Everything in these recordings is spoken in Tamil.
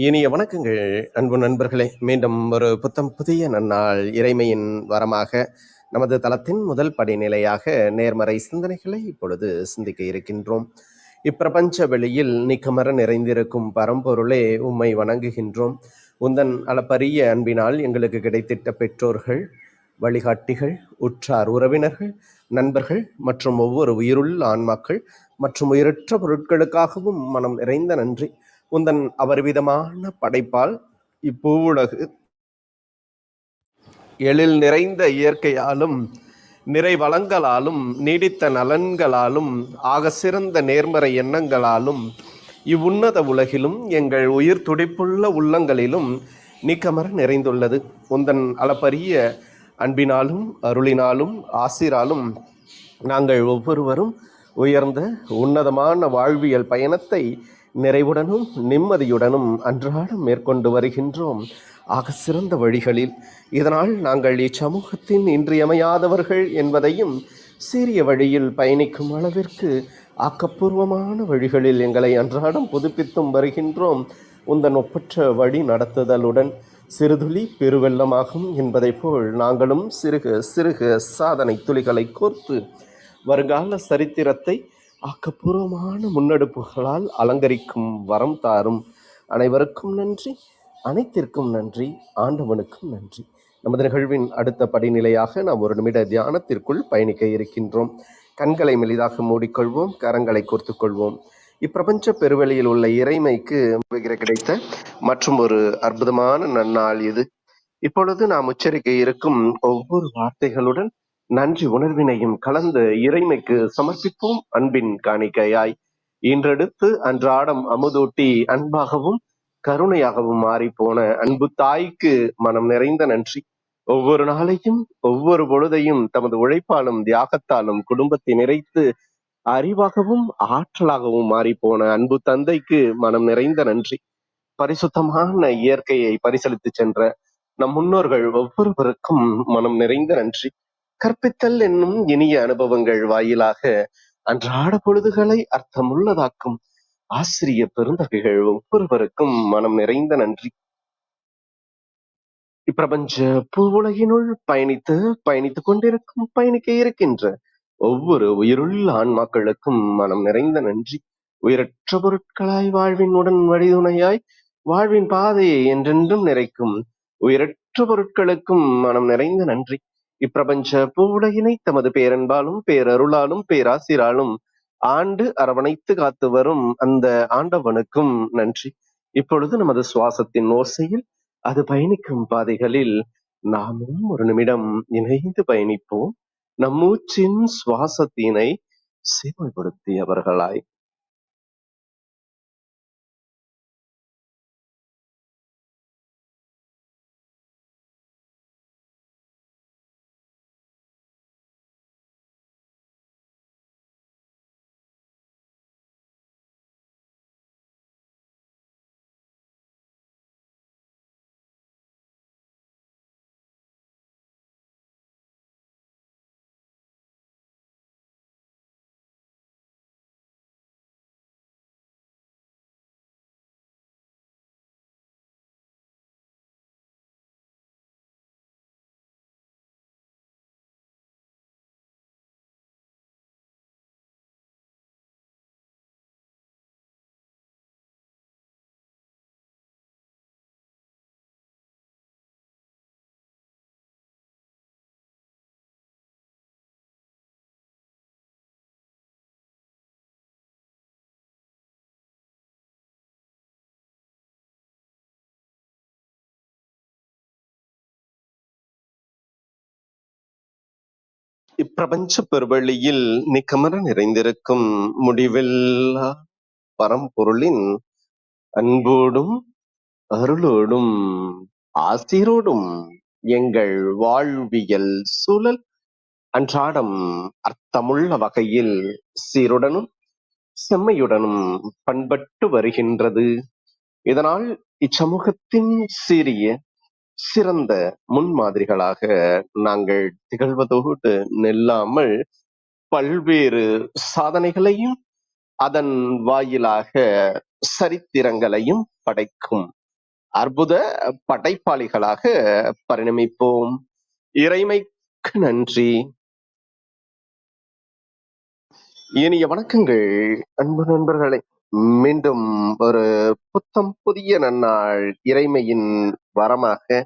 இனிய வணக்கங்கள் அன்பு நண்பர்களே. மீண்டும் ஒரு புத்தம் புதிய நன்னாள் இறைமையின் வரமாக நமது தளத்தின் முதல் படிநிலையாக நேர்மறை சிந்தனைகளை இப்பொழுது சிந்திக்க இருக்கின்றோம். இப்பிரபஞ்ச வெளியில் நிக்கமர நிறைந்திருக்கும் பரம்பொருளே உம்மை வணங்குகின்றோம். உந்தன் அளப்பரிய அன்பினால் எங்களுக்கு கிடைத்திட்ட பெற்றோர்கள், வழிகாட்டிகள், உற்றார் உறவினர்கள், நண்பர்கள் மற்றும் ஒவ்வொரு உயிருள்ள ஆன்மாக்கள் மற்றும் உயிரற்ற பொருட்களுக்காகவும் மனம் நிறைந்த நன்றி. உந்தன் அபரிவிதமான படைப்பால் இப்பூவுலகு எழில் நிறைந்த இயற்கையாலும் நிறைவளங்களாலும் நீடித்த நலன்களாலும் ஆக சிறந்த நேர்மறை எண்ணங்களாலும் இவ்வுன்னத உலகிலும் எங்கள் உயிர் துடிப்புள்ள உள்ளங்களிலும் நீக்கமர நிறைந்துள்ளது. உந்தன் அளப்பரிய அன்பினாலும் அருளினாலும் ஆசிராலும் நாங்கள் ஒவ்வொருவரும் உயர்ந்த உன்னதமான வாழ்வியல் பயணத்தை நிறைவுடனும் நிம்மதியுடனும் அன்றாடம் மேற்கொண்டு வருகின்றோம் ஆக சிறந்த வழிகளில். இதனால் நாங்கள் இச்சமூகத்தின் இன்றியமையாதவர்கள் என்பதையும் சீரிய வழியில் பயணிக்கும் அளவிற்கு ஆக்கப்பூர்வமான வழிகளில் எங்களை அன்றாடம் புதுப்பித்தும் வருகின்றோம். உந்தன் ஒப்பற்ற வழி நடத்துதலுடன் சிறுதுளி பெருவெள்ளமாகும் என்பதை போல் நாங்களும் சிறுக சிறுக சாதனை துளிகளை கோர்த்து வருங்கால சரித்திரத்தை ஆக்கப்பூர்வமான முன்னெடுப்புகளால் அலங்கரிக்கும் வரம் தாரும். அனைவருக்கும் நன்றி, அனைத்திற்கும் நன்றி, ஆண்டவனுக்கும் நன்றி. நமது நிகழ்வின் அடுத்த படிநிலையாக நாம் ஒரு நிமிட தியானத்திற்குள் பயணிக்க இருக்கின்றோம். கண்களை மெலிதாக மூடிக்கொள்வோம், கரங்களை கோர்த்துக்கொள்வோம். இப்பிரபஞ்ச பெருவெளியில் உள்ள இறைமைக்கு கிடைத்த மற்றும் ஒரு அற்புதமான நன்னாள் இது. இப்பொழுது நாம் உச்சரிக்க இருக்கும் ஒவ்வொரு வார்த்தைகளுடன் நன்றி உணர்வினையும் கலந்து இறைமைக்கு சமர்ப்பிப்போம் அன்பின் காணிக்கையாய். இன்றெடுத்து அன்றாடம் அமுதூட்டி அன்பாகவும் கருணையாகவும் மாறிப்போன அன்பு தாய்க்கு மனம் நிறைந்த நன்றி. ஒவ்வொரு நாளையும் ஒவ்வொரு பொழுதையும் தமது உழைப்பாலும் தியாகத்தாலும் குடும்பத்தை நிறைத்து அறிவாகவும் ஆற்றலாகவும் மாறிப்போன அன்பு தந்தைக்கு மனம் நிறைந்த நன்றி. பரிசுத்தமான இயற்கையை பரிசளித்து சென்ற நம் முன்னோர்கள் ஒவ்வொருவருக்கும் மனம் நிறைந்த நன்றி. கற்பித்தல் என்னும் இனிய அனுபவங்கள் வாயிலாக அன்றாட பொழுதுகளை அர்த்தமுள்ளதாக்கும் ஆசிரிய பெருந்தகைகள் ஒவ்வொருவருக்கும் மனம் நிறைந்த நன்றி. இப்பிரபஞ்ச பூவுலகினுள் பயணித்துக் கொண்டிருக்கும் பயணிக்க இருக்கின்ற ஒவ்வொரு உயிருள்ள ஆன்மாக்களுக்கும் மனம் நிறைந்த நன்றி. உயிரற்ற பொருட்களாய் வாழ்வின் உடன் வழிதுணையாய் வாழ்வின் பாதையை என்றென்றும் நிறைக்கும் உயிரற்ற பொருட்களுக்கும் மனம் நிறைந்த நன்றி. இப்பிரபஞ்ச பூவுலகினை தமது பேரன்பாலும் பேரருளாலும் பேராசிராலும் ஆண்டு அரவணைத்து காத்து வரும் அந்த ஆண்டவனுக்கும் நன்றி. இப்பொழுது நமது சுவாசத்தின் ஓசையில் அது பயணிக்கும் பாதைகளில் நாமும் ஒரு நிமிடம் இணைந்து பயணிப்போம். நம் மூச்சின் சுவாசத்தினை செவிப்படுத்தியவர்களாய். இப்பிரபஞ்ச பெருவெளியில் நிக்கமர நிறைந்திருக்கும் முடிவில்லா பரம்பொருளின் அன்போடும் அருளோடும் ஆசிரோடும் எங்கள் வாழ்வியல் சூழல் அன்றாடம் அர்த்தமுள்ள வகையில் சீருடனும் செம்மையுடனும் பண்பட்டு வருகின்றது. இதனால் இச்சமூகத்தின் சீரிய சிறந்த முன்மாதிரிகளாக நாங்கள் திகழ்வதோடு நில்லாமல் பல்வேறு சாதனைகளையும் அதன் வாயிலாக சரித்திரங்களையும் படைக்கும் அற்புத படைப்பாளிகளாக பரிணமிப்போம். இறைமைக்கு நன்றி. இனிய வணக்கங்கள் அன்பு நண்பர்களே. மீண்டும் ஒரு புத்தம் புதிய நன்னாள் இறைமையின் வரமாக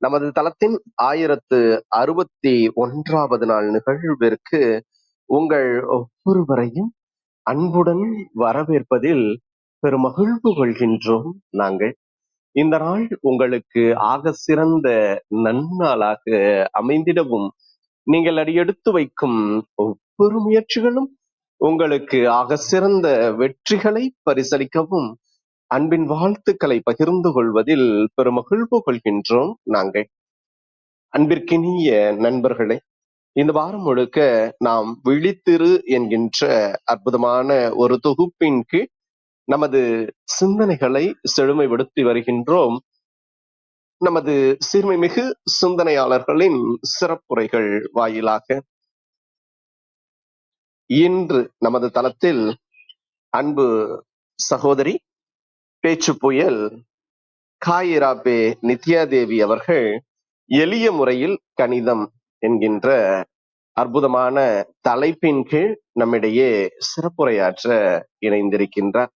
நமது தளத்தின் 1061வது நாள் நிகழ்விற்கு உங்கள் ஒவ்வொருவரையும் அன்புடன் வரவேற்பதில் பெருமகிழ்வு கொள்கின்றோம். நாங்கள் இந்த நாள் உங்களுக்கு ஆக சிறந்த நன்னாளாக அமைந்திடவும், நீங்கள் அடியெடுத்து வைக்கும் ஒவ்வொரு முயற்சிகளும் உங்களுக்கு ஆக சிறந்த வெற்றிகளை பரிசளிக்கவும் அன்பின் வாழ்த்துக்களை பகிர்ந்து கொள்வதில் பெருமகிழ்வு கொள்கின்றோம். நாங்கள் அன்பிற்கினிய நண்பர்களே, இந்த வாரம் முழுக்க நாம் விழித்திரு என்கின்ற அற்புதமான ஒரு தொகுப்பின் கீழ் நமது சிந்தனைகளை செழுமைப்படுத்தி வருகின்றோம். நமது சீர்மைமிகு சிந்தனையாளர்களின் சிறப்புரைகள் வாயிலாக இன்று நமது தளத்தில் அன்பு சகோதரி பேச்சு புயல் காயிராபே நித்யாதேவி அவர்கள் எளிய முறையில் கணிதம் என்கின்ற அற்புதமான தலைப்பின் கீழ் நம்மிடையே சிறப்புரையாற்ற இணைந்திருக்கின்றார்.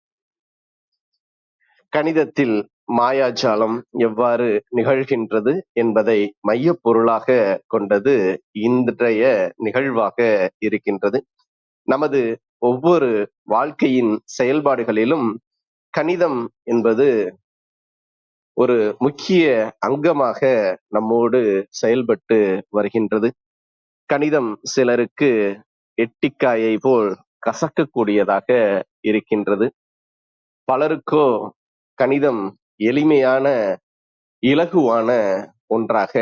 கணிதத்தில் மாயாஜாலம் எவ்வாறு நிகழ்கின்றது என்பதை மைய பொருளாக கொண்டது இன்றைய நிகழ்வாக இருக்கின்றது. நமது ஒவ்வொரு வாழ்க்கையின் செயல்பாடுகளிலும் கணிதம் என்பது ஒரு முக்கிய அங்கமாக நம்மோடு செயல்பட்டு வருகின்றது. கணிதம் சிலருக்கு எட்டிக்காயை போல் கசக்கக்கூடியதாக இருக்கின்றது. பலருக்கோ கணிதம் எளிமையான இலகுவான ஒன்றாக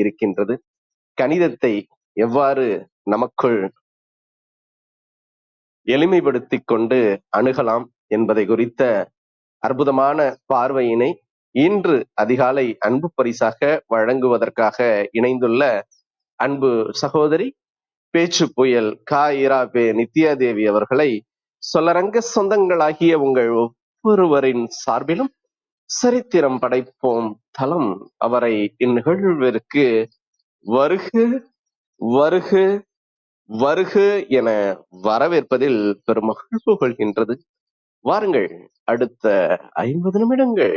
இருக்கின்றது. கணிதத்தை எவ்வாறு நமக்குள் எளிமைப்படுத்திக் கொண்டு அணுகலாம் என்பதை குறித்த அற்புதமான பார்வையினை இன்று அதிகாலை அன்பு பரிசாக வழங்குவதற்காக இணைந்துள்ள அன்பு சகோதரி பேச்சு புயல் காயிராபே நித்யாதேவி அவர்களை சொல்லரங்க சொந்தங்களாகிய உங்கள் ஒவ்வொருவரின் சார்பிலும் சரித்திரம் படைப்போம் தளம் அவரை இந்நிகழ்விற்கு வருக வருக வருக என வரவேற்பதில் பெருமகிழ்வு கொள்கின்றது. வாருங்கள், அடுத்த 50 நிமிடங்கள்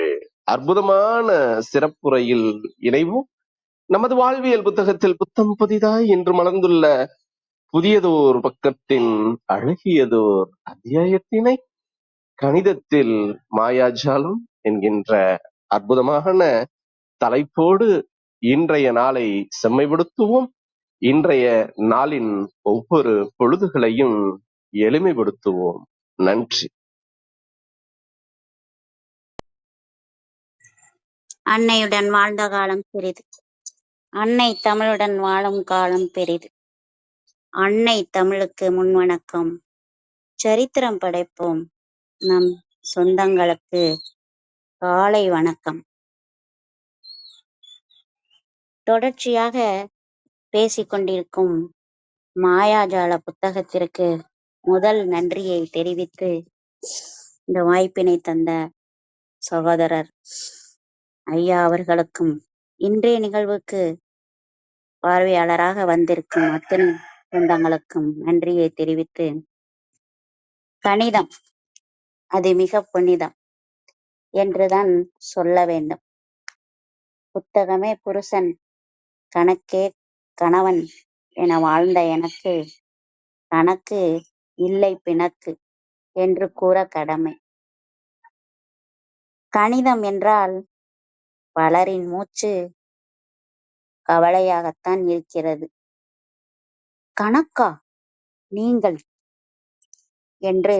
அற்புதமான சிறப்புரையில் இணைவோம். நமது வாழ்வியல் புத்தகத்தில் புத்தம் புதிதாய் இன்று மலர்ந்துள்ள புதியதோர் பக்கத்தின் அழகியதோர் அத்தியாயத்தினை கணிதத்தில் மாயாஜாலம் என்கின்ற அற்புதமான தலைப்போடு இன்றைய நாளை செம்மைப்படுத்துவோம். இன்றைய நாளின் ஒவ்வொரு பொழுதுகளையும் எளிமைப்படுத்துவோம். நன்றி. அன்னையுடன் வாழ்ந்த காலம் பெரிது. அன்னை தமிழுடன் வாழும் காலம் பெரிது. அன்னை தமிழுக்கு முன்வணக்கம். சரித்திரம் படைப்போம் நம் சொந்தங்களுக்கு காலை வணக்கம். தொடர்ச்சியாக பேசிக்கொண்டிருக்கும் மாயாஜால புத்தகத்திற்கு முதல் நன்றியை தெரிவித்து இந்த வாய்ப்பினை தந்த சகோதரர் ஐயா அவர்களுக்கும் இன்றைய நிகழ்வுக்கு பார்வையாளராக வந்திருக்கும் அத்தனை சொந்தங்களுக்கும் நன்றியை தெரிவித்து, கணிதம் அது மிக புனிதம் என்றுதான் சொல்ல வேண்டும். புத்தகமே புருஷன், கணக்கே கணவன் என வாழ்ந்த எனக்கு கணக்கு இல்லை பிணக்கு என்று கூற கடமை. கணிதம் என்றால் பலரின் மூச்சு கவலையாகத்தான் இருக்கிறது. கணக்கா நீங்கள் என்று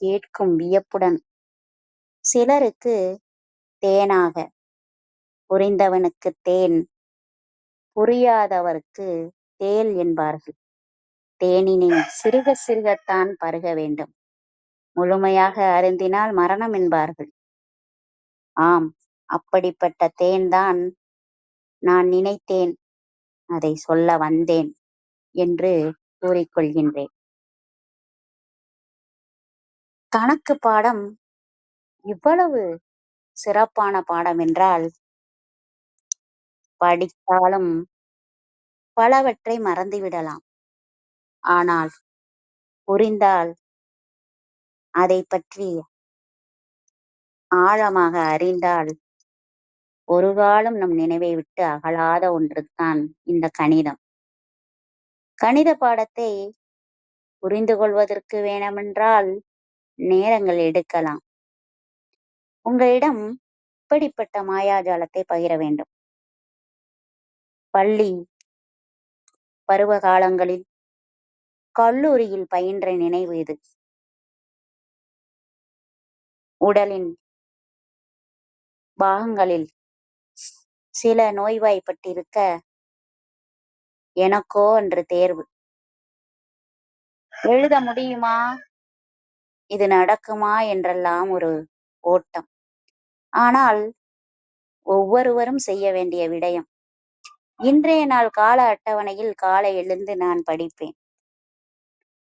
கேட்கும் வியப்புடன் சிலருக்கு தேனாக, புரிந்தவனுக்கு தேன், புரியாதவருக்கு தேல் என்பார்கள். தேனினை சிறுக சிறுகத்தான் பருக வேண்டும், முழுமையாக அருந்தினால் மரணம் என்பார்கள். ஆம், அப்படிப்பட்ட தேன்தான் நான் நினைத்தேன், அதை சொல்ல வந்தேன் என்று கூறிக்கொள்கின்றேன். கணக்கு பாடம் இவ்வளவு சிறப்பான பாடம் என்றால், படித்தாலும் பலவற்றை மறந்துவிடலாம். ஆனால் புரிந்தால் அதைப் பற்றி ஆழமாக அறிந்தால் ஒருகாலும் நம் நினைவை விட்டு அகலாத ஒன்றுதான் இந்த கணிதம். கணித பாடத்தை புரிந்து கொள்வதற்கு வேண்டுமென்றால் நேரங்கள் எடுக்கலாம். உங்களிடம் இப்படிப்பட்ட மாயாஜாலத்தை பகிர வேண்டும். பள்ளி பருவ காலங்களில், கல்லூரியில் பயின்ற நினைவு இது. உடலின் பாகங்களில் சில நோய்வாய்ப்பட்டிருக்க எனக்கோ அன்று தேர்வு. எழுத முடியுமா, இது நடக்குமா என்றெல்லாம் ஒரு ஓட்டம். ஆனால் ஒவ்வொருவரும் செய்ய வேண்டிய விடயம். இன்றைய நாள் கால அட்டவணையில் காலை எழுந்து நான் படிப்பேன்.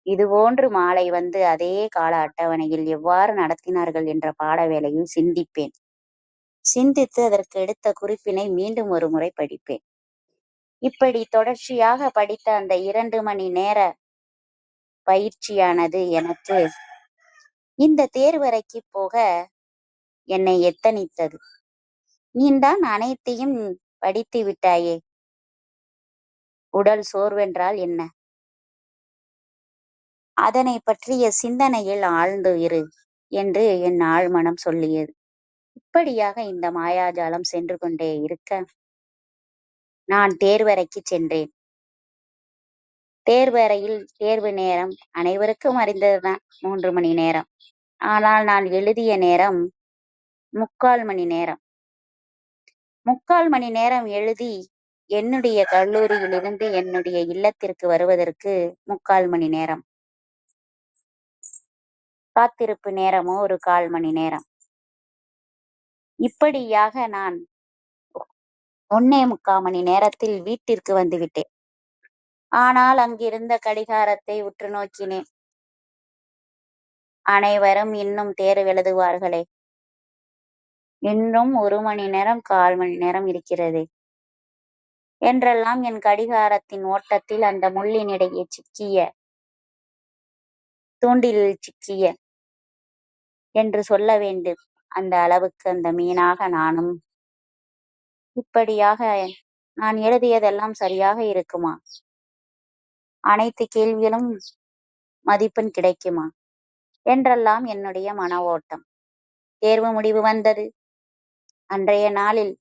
இதுபோன்று மாலை வந்து அதே கால அட்டவணையில் எவ்வாறு நடத்தினார்கள் என்ற பாட வேளையில் சிந்திப்பேன். சிந்தித்து அதற்கு எடுத்த குறிப்பினை மீண்டும் ஒரு முறை படிப்பேன். இப்படி தொடர்ச்சியாக படித்த அந்த 2 மணி நேர பயிற்சியானது எனக்கு இந்த தேர்வறைக்கு போக என்னை எத்தனித்தது. நீதான் அனைத்தையும் படித்து விட்டாயே, உடல் சோர்வென்றால் என்ன, அதனை பற்றிய சிந்தனையில் ஆழ்ந்து இரு என்று என் ஆழ்மனம் சொல்லியது. இப்படியாக இந்த மாயாஜாலம் சென்று கொண்டே இருக்க நான் தேர்வறைக்கு சென்றேன். தேர்வறையில் தேர்வு நேரம் அனைவருக்கும் அறிந்ததுதான், 3 மணி நேரம். ஆனால் நான் எழுதிய நேரம் 3/4 மணி நேரம். 3/4 மணி நேரம் எழுதி என்னுடைய கல்லூரியிலிருந்து என்னுடைய இல்லத்திற்கு வருவதற்கு 3/4 மணி நேரம். காத்திருப்பு நேரமோ ஒரு 1/4 மணி நேரம். இப்படியாக நான் 1.25 மணி நேரத்தில் வீட்டிற்கு வந்துவிட்டேன். ஆனால் அங்கிருந்த கடிகாரத்தை உற்று நோக்கினேன். அனைவரும் இன்னும் தேர்வு எழுதுவார்களே, இன்னும் 1 மணி நேரம் 1/4 மணி நேரம் இருக்கிறதே என்றெல்லாம் என் கடிகாரத்தின் ஓட்டத்தில் அந்த முள்ளினிடையே சிக்கிய, தூண்டிலில் சிக்கிய என்று சொல்ல வேண்டும், அந்த அளவுக்கு அந்த மீனாக நானும். இப்படியாக நான் எழுதியதெல்லாம் சரியாக இருக்குமா, அனைத்து கேள்விகளும் மதிப்பெண் கிடைக்குமா என்றெல்லாம் என்னுடைய மன ஓட்டம். தேர்வு முடிவு வந்தது. அன்றைய நாளில்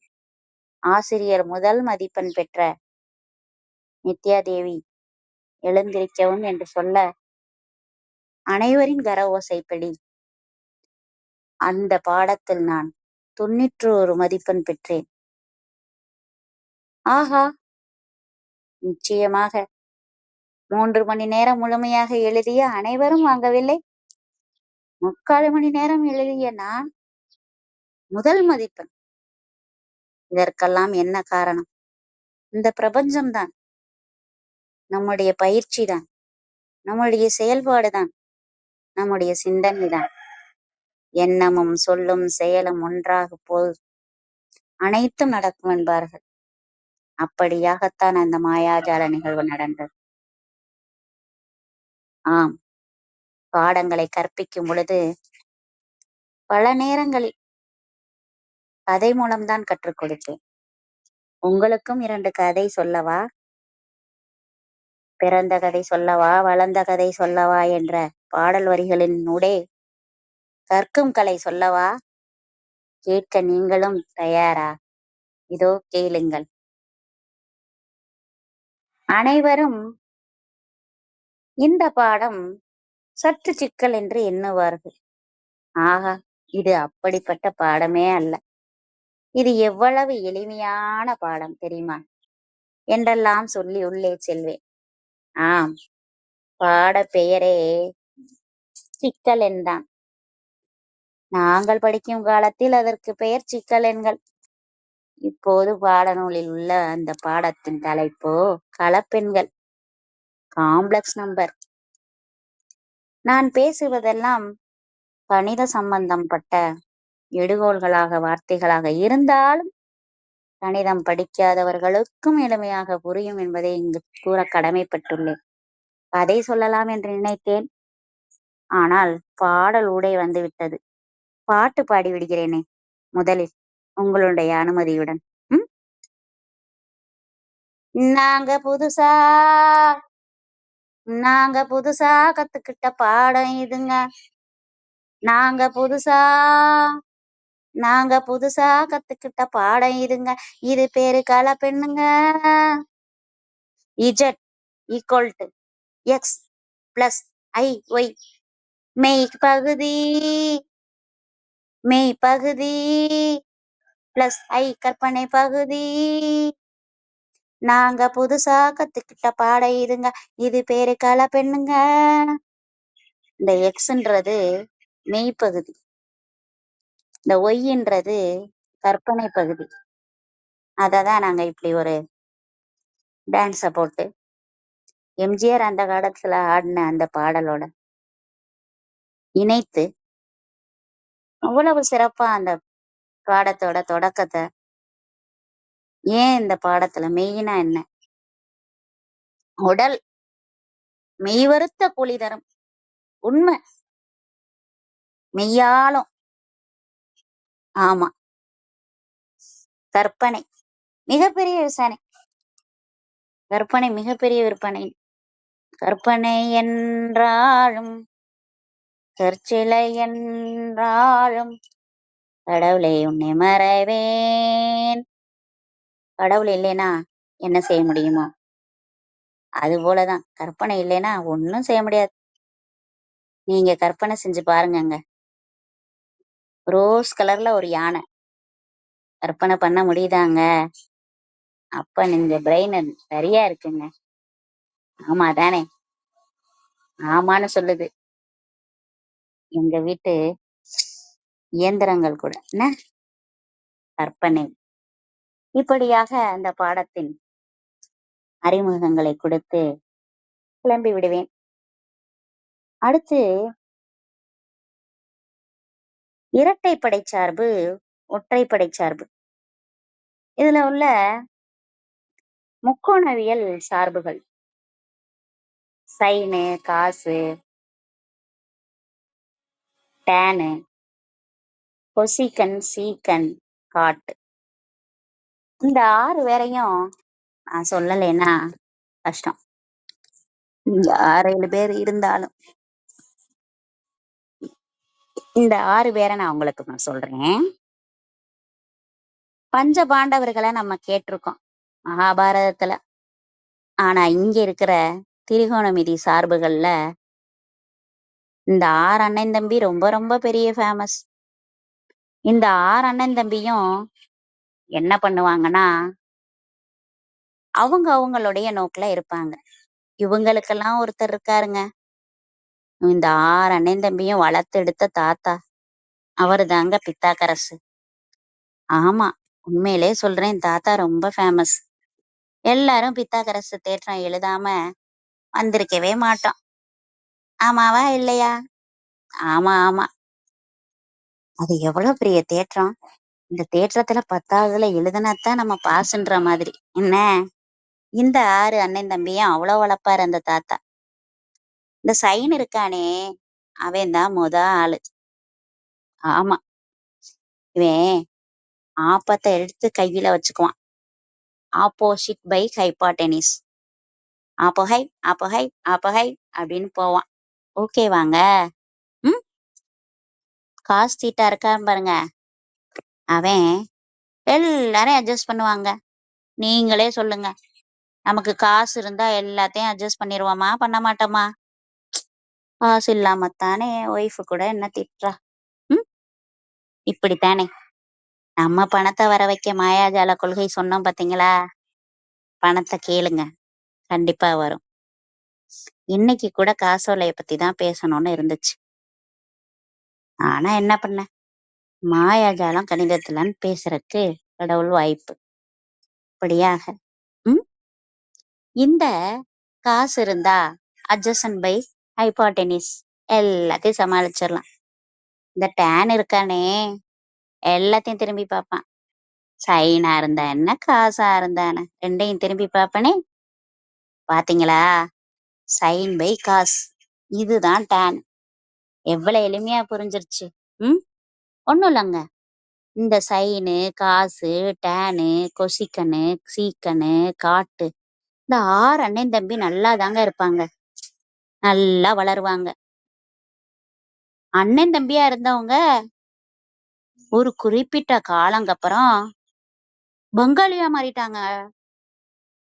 ஆசிரியர் முதல் மதிப்பெண் பெற்ற நித்யாதேவி எழுந்திருக்கவும் என்று சொல்ல அனைவரின் கரஓசைப்படி அந்த பாடத்தில் நான் 91 மதிப்பெண் பெற்றேன். ஆஹா, நிச்சயமாக 3 மணி நேரம் முழுமையாக எழுதிய அனைவரும் வாங்கவில்லை. 3/4 மணி நேரம் எழுதிய நான் முதல் மதிப்பெண். இதற்கெல்லாம் என்ன காரணம்? இந்த பிரபஞ்சம்தான், நம்முடைய பயிற்சி தான், நம்முடைய செயல்பாடுதான், நம்முடைய சிந்தனை தான். எண்ணமும் சொல்லும் செயலும் ஒன்றாக போல் அனைத்தும் நடக்கும் என்பார்கள். அப்படியாகத்தான் அந்த மாயாஜால நிகழ்வு நடந்தது. ஆம், பாடங்களை கற்பிக்கும் பொழுது பல நேரங்களில் கதை மூலம்தான் கற்றுக் கொடுத்தேன். உங்களுக்கும் 2 கதை சொல்லவா? பிறந்த கதை சொல்லவா, வளர்ந்த கதை சொல்லவா என்ற பாடல் வரிகளின் ஊடே கற்கும் கலை சொல்லவா? கேட்க நீங்களும் தயாரா? இதோ கேளுங்கள். அனைவரும் இந்த பாடம் சற்று சிக்கல் என்று எண்ணுவார்கள். ஆகா, இது அப்படிப்பட்ட பாடமே அல்ல, இது எவ்வளவு எளிமையான பாடம் தெரியுமா என்றெல்லாம் சொல்லி உள்ளே செல்வேன். ஆம், பாட பெயரே சிக்கல் எண்தான். நாங்கள் படிக்கும் காலத்தில் அதற்கு பெயர் சிக்கல் எண்கள். இப்போது பாடநூலில் உள்ள அந்த பாடத்தின் தலைப்போ கலப்பெண்கள், காம்ப்ளெக்ஸ் நம்பர். நான் பேசுவதெல்லாம் கணித சம்பந்தப்பட்ட எடுகோள்களாக வார்த்தைகளாக இருந்தாலும் கணிதம் படிக்காதவர்களுக்கும் எளிமையாக புரியும் என்பதை இங்கு கூற கடமைப்பட்டுள்ளேன். கதை சொல்லலாம் என்று நினைத்தேன், ஆனால் பாடல் ஊடே வந்துவிட்டது. பாட்டு பாடி விடுகிறேனே முதலில், உங்களுடைய அனுமதியுடன். ம் நாங்க புதுசா நாங்க புதுசா கத்துக்கிட்ட பாடம் இதுங்க. நாங்க புதுசா நாங்க புதுசா கத்துக்கிட்ட பாடம் இதுங்க. இது பேரு கலப்பெண்ணுங்க. Z equal to X plus i Y. மெய் பகுதி மெய் பகுதி பிளஸ் ஐ கற்பனை பகுதி. நாங்க புதுசா கத்துக்கிட்ட பாடம் இதுங்க. இது பேரு கலப்பெண்ணுங்க. இந்த எக்ஸ்ன்றது மெய்ப்பகுதி, இந்த ஒய்ன்றது கற்பனை பகுதி. அததான் நாங்க இப்படி ஒரு டான்ஸ போட்டு எம்ஜிஆர் அந்த காலத்துல ஆடின அந்த பாடலோட இணைத்து அவ்வளவு சிறப்பா அந்த பாடத்தோட தொடக்கத்தை. ஏன் இந்த பாடத்துல மெய்னா என்ன? உடல் மெய்வருத்த கூலி தரும். உண்மை, மெய்யாலும். ஆமா, கற்பனை மிகப்பெரிய விசாரணை. கற்பனை மிகப்பெரிய விற்பனை. கற்பனை என்றாலும் கற்சிலை என்றாலும் கடவுளை உன்னை மறைவேன். கடவுள் இல்லைன்னா என்ன செய்ய முடியுமோ அது போலதான் கற்பனை இல்லைன்னா ஒன்னும் செய்ய முடியாது. நீங்க கற்பனை செஞ்சு பாருங்கங்க, ரோஸ் கலர்ல ஒரு யானை கற்பனை பண்ண முடியுதாங்க? அப்ப நீங்க பிரெயின் சரியா இருக்குங்க. ஆமா தானே? ஆமான்னு சொல்லுது எங்க வீட்டு இயந்திரங்கள் கூட. என்ன கற்பனை! இப்படியாக அந்த பாடத்தின் அறிமுகங்களை கொடுத்து கிளம்பி விடுவேன். அடுத்து இரட்டைப்படை சார்பு, ஒற்றைப்படை சார்பு. இதுல உள்ள முக்கோணவியல் சார்புகள் சைனு, காசு, டேனு, கொசிகன், சீக்கன், காட். இந்த 6 பேரையும் நான் சொல்லலைன்னா கஷ்டம். இங்க 6-7 பேர் இருந்தாலும் இந்த 6 பேரை நான் உங்களுக்கு சொல்றேன். பஞ்ச பாண்டவர்களை நம்ம கேட்டிருக்கோம் மகாபாரதத்துல. ஆனா இங்க இருக்கிற திரிகோணமிதி சார்புகள்ல இந்த 6 அண்ணன் தம்பி ரொம்ப ரொம்ப பெரிய ஃபேமஸ். இந்த 6 அண்ணன் தம்பியும் என்ன பண்ணுவாங்கன்னா அவங்க அவங்களுடைய நோக்குல இருப்பாங்க. இவங்களுக்கெல்லாம் ஒருத்தர் இருக்காருங்க, இந்த 6 அண்ணன் தம்பியும் வளர்த்தெடுத்த தாத்தா. அவரு தாங்க பித்தாக்கரசு. ஆமா, உண்மையிலே சொல்றேன், தாத்தா ரொம்ப ஃபேமஸ். எல்லாரும் பித்தாக்கரசு தேற்றம் எழுதாம வந்திருக்கவே மாட்டோம். ஆமாவா இல்லையா? ஆமா ஆமா, அது எவ்வளவு பெரிய தேற்றம். இந்த தேற்றத்துல 10வதுல எழுதுனாத்தான் நம்ம பாஸ்ன்ற மாதிரி. என்ன, இந்த 6 அண்ணன் தம்பியும் அவ்வளவு வளர்ப்பாரு அந்த தாத்தா. இந்த சைன் இருக்கானே, அவன் தான் ஆளு. ஆமா, இவன் ஆப்பத்தை எடுத்து கையில வச்சுக்குவான். Opposite by ஹைபாட்டெனிஸ். ஆப்போஹை ஆப்போஹை ஆப்போஹை அப்படின்னு போவான். ஓகே வாங்க. ம் காஸ் தீட்டா இருக்கான்னு பாருங்க, அவன் எல்லாரையும் அட்ஜஸ்ட் பண்ணுவாங்க. நீங்களே சொல்லுங்க, நமக்கு காசு இருந்தா எல்லாத்தையும் அட்ஜஸ்ட் பண்ணிடுவோமா, பண்ண மாட்டோமா? காசு இல்லாமத்தானே ஒய்ஃபு கூட என்ன திட்டுறா. ம் இப்படித்தானே நம்ம பணத்தை வர வைக்க மாயாஜால கொள்கை சொன்னோம் பாத்தீங்களா? பணத்தை கேளுங்க, கண்டிப்பா வரும். இன்னைக்கு கூட காசோலைய பத்தி தான் பேசணும்னு இருந்துச்சு. ஆனா என்ன பண்ண, மாயாஜாலம் கணிதத்துலன்னு பேசுறதுக்கு கடவுள் வாய்ப்பு. இப்படியாக இந்த காசு இருந்தா அட்ஜசன் பை ஹைபாட்டெனிஸ் எல்லாத்தையும் சமாளிச்சிடலாம். இந்த டேன் இருக்கானே, எல்லாத்தையும் திரும்பி பார்ப்பான். சைனா இருந்தா என்ன, காசா இருந்தா என்ன, ரெண்டையும் திரும்பி பார்ப்பனே. பாத்தீங்களா? Sine by cos. இதுதான் டேன். எவ்வளவு எளிமையா புரிஞ்சிருச்சு. ம் ஒண்ணும் இல்லைங்க. இந்த சைனு, காசு, டேனு, கொசிக்கனு, சீக்கனு, காட்டு, இந்த 6 அண்ணன் தம்பி நல்லா தாங்க இருப்பாங்க. நல்லா வளருவாங்க. அண்ணன் தம்பியா இருந்தவங்க ஒரு குறிப்பிட்ட காலங்கப்புறம் பங்காளியா மாறிட்டாங்க.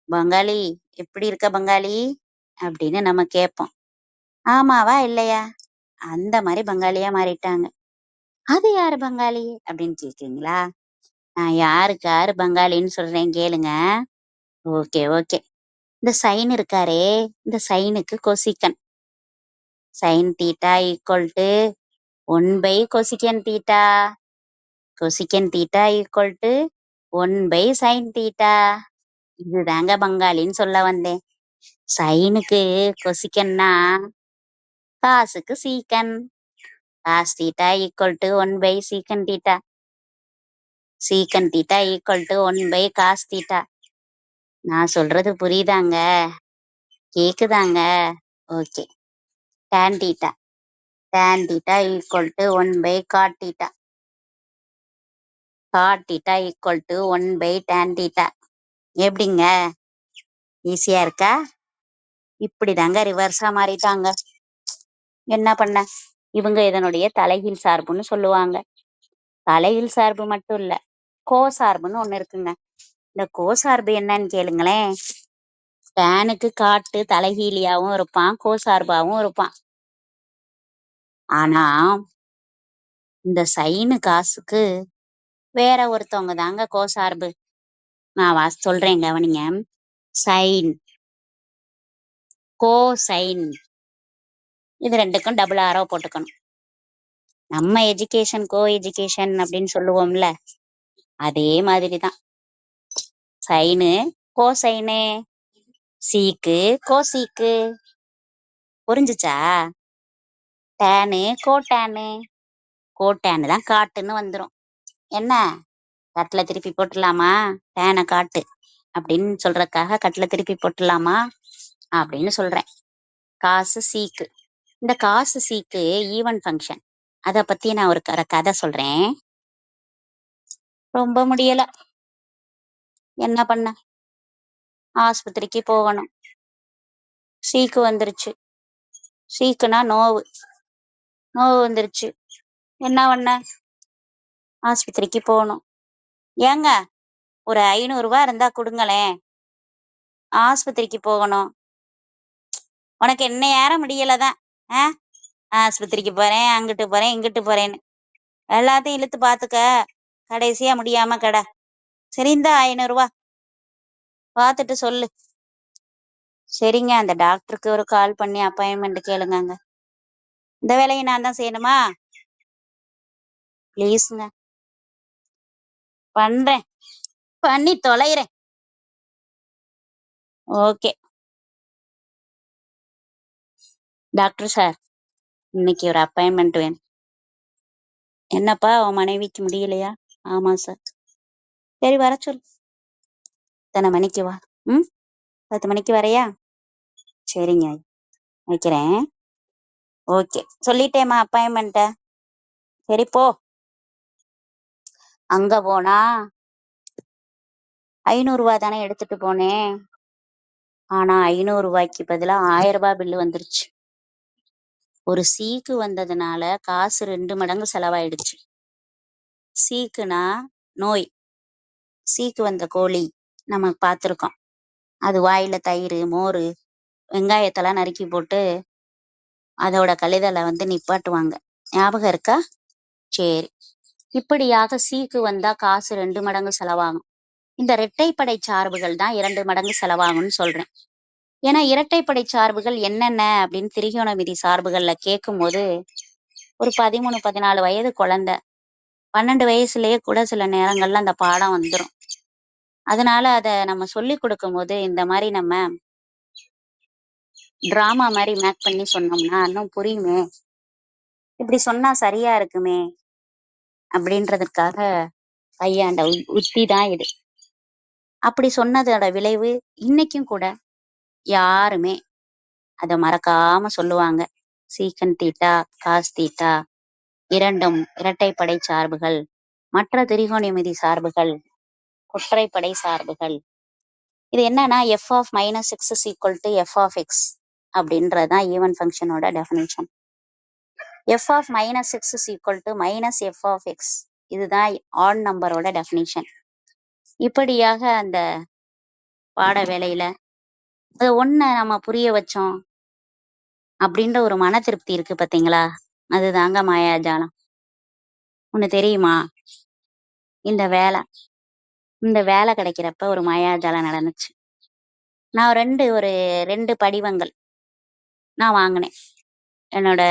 பங்காளி, எப்படி இருக்க பங்காளி அப்படின்னு நம்ம கேட்போம். ஆமாவா இல்லையா? அந்த மாதிரி பங்காளியா மாறிட்டாங்க. அது யாரு பங்காளி அப்படின்னு கேக்குறீங்களா? நான் யாருக்கு யாரு பங்காளின்னு சொல்றேன் கேளுங்க. Okay okay. இந்த சைன் இருக்காரே, இந்த சைனுக்கு cosecant. Sine theta equal to 1 by cosecant theta. Cosecant theta equal to 1 by sine theta. இதுதாங்க பங்காளின்னு சொல்ல வந்தேன். சைனுக்கு கொசிக்கன்னா காசுக்கு secant. Cos theta equal to 1 by secant theta. Secant theta equal to 1 by cos theta. நான் சொல்றது புரியுதாங்க? கேக்குதாங்க? Okay. tan theta. tan theta equal to 1 by cot theta. Cot theta equal to 1 by tan theta. எப்படிங்க? ஈஸியா இருக்கா? இப்படிதாங்க ரிவர்ஸா மாறிட்டாங்க. என்ன பண்ண? இவங்க இதனுடைய தலைகீழ் சார்புன்னு சொல்லுவாங்க. தலைகீழ் சார்பு மட்டும் இல்ல, கோசார்புன்னு ஒண்ணு இருக்குங்க. இந்த கோசார்பு என்னன்னு கேளுங்களேன். டேனுக்கு காட்டு தலைகீழியாவும் இருப்பான், கோசார்பாவும் இருப்பான். ஆனா இந்த சைனு காசுக்கு வேற ஒருத்தவங்க தாங்க கோசார்பு. நான் சொல்றேன் கவனிங்க. சைன், கோசைன், இது ரெண்டுக்கும் டபுள் ஆரோ போட்டுக்கணும். நம்ம எஜுகேஷன் கோ எஜுகேஷன் அப்படின்னு சொல்லுவோம்ல, அதே மாதிரிதான். சைனு கோசைனு, சீக்கு கோசீக்கு. புரிஞ்சுச்சா? டேனு கோட்டேனு. கோட்டேனு தான் காட்டுன்னு வந்துரும். என்ன, கட்டில திருப்பி போட்டுடலாமா? டேனை காட்டு அப்படின்னு சொல்றதுக்காக கட்டில திருப்பி போட்டுடலாமா அப்படின்னு சொல்றேன். காசு சீக்கு. இந்த காசு சீக்கு ஈவன் ஃபங்க்ஷன். அதை பத்தி நான் ஒரு கதை சொல்றேன். ரொம்ப முடியல. என்ன பண்ண? ஆஸ்பத்திரிக்கு போகணும். சீக்கு வந்துருச்சு. சீக்குனா நோவு. நோவு வந்துருச்சு. என்ன பண்ண? ஆஸ்பத்திரிக்கு போகணும். ஏங்க, ஒரு 500 ரூபாய் இருந்தா கொடுங்களேன், ஆஸ்பத்திரிக்கு போகணும். உனக்கு என்ன ஏற முடியலதான். ஆஸ்பத்திரிக்கு போறேன், அங்கிட்டு போறேன், இங்கிட்டு போறேன்னு எல்லாத்தையும் இழுத்து பாத்துக்க, கடைசியா முடியாம கடை. சரி, இந்த 500 ரூபாய் பார்த்துட்டு சொல்லு. சரிங்க, அந்த டாக்டருக்கு ஒரு கால் பண்ணி அப்பாயின்மெண்ட் கேளுங்க. இந்த வேலையை நான் தான் செய்யணுமா? ப்ளீஸுங்க. பண்றேன், பண்ணி தொலைகிறேன். ஓகே. டாக்டர் சார், இன்னைக்கு ஒரு அப்பாயின்மெண்ட் வேணும். என்னப்பா, உன் மனைவிக்கு முடியலையா? ஆமா சார். சரி, வர சொல்லு. இத்தனை மணிக்கு வா. 10 மணிக்கு வரையா? சரிங்க, வைக்கிறேன். ஓகே, சொல்லிட்டேம்மா அப்பாயின்மெண்ட்ட. சரி போ. அங்க போனா 500 ரூபாய் தானே எடுத்துட்டு போனேன். ஆனா 500 ரூபாய்க்கு பதிலா 1000 ரூபாய் பில்லு வந்துருச்சு. ஒரு சீக்கு வந்ததுனால காசு 2 மடங்கு செலவாயிடுச்சு. சீக்குனா நோய். சீக்கு வந்த கோழி நம்ம பார்த்துருக்கோம். அது வாயில தயிர், மோர், வெங்காயத்தெல்லாம் நறுக்கி போட்டு அதோட கழிதலை நிப்பாட்டுவாங்க. ஞாபகம் இருக்கா? சரி. இப்படியாக சீக்கு வந்தா காசு 2 மடங்கு செலவாகும். இந்த இரட்டைப்படை சார்புகள் தான் 2 மடங்கு செலவாகும்னு சொல்றேன். ஏன்னா இரட்டைப்படை சார்புகள் என்னென்ன அப்படின்னு திரிகோணமிதி சார்புகள்ல கேட்கும் போது ஒரு 13, 14 வயது குழந்தை, 12 வயசுலயே கூட சில நேரங்கள்ல அந்த பாடம் வந்துடும். அதனால அதை நம்ம சொல்லி கொடுக்கும் போது இந்த மாதிரி நம்ம டிராமா மாதிரி மேக் பண்ணி சொன்னோம்னா இன்னும் புரியுமே. இப்படி சொன்னா சரியா இருக்குமே அப்படின்றதுக்காக கையாண்ட உத்தி தான் இது. அப்படி சொன்னதோட விளைவு இன்னைக்கும் கூட யாருமே அதை மறக்காம சொல்லுவாங்க. சீக்கன் தீட்டா, காஸ் தீட்டா இரண்டும் இரட்டைப்படை சார்புகள், மற்ற திரிகோணமிதி சார்புகள் ஒற்றைப்படை சார்புகள். இது என்னன்னா f of minus x is equal to f of x அப்படின்றதுதான் ஈவன் ஃபங்க்ஷனோட definition. F of minus x is equal to minus f of x, இதுதான் ஆட் நம்பரோட டெஃபினேஷன். இப்படியாக அந்த பாட வேலையில அது ஒன்ன நம்ம புரிய வச்சோம் அப்படின்ற ஒரு மன திருப்தி இருக்கு பாத்தீங்களா, அதுதாங்க மாயாஜாலம். ஒண்ணு தெரியுமா, இந்த வேலை இந்த வேலை கிடைக்கிறப்ப ஒரு மாயாஜாலம் நடந்துச்சு. நான் ஒரு ரெண்டு படிவங்கள் நான் வாங்கினேன். என்னோட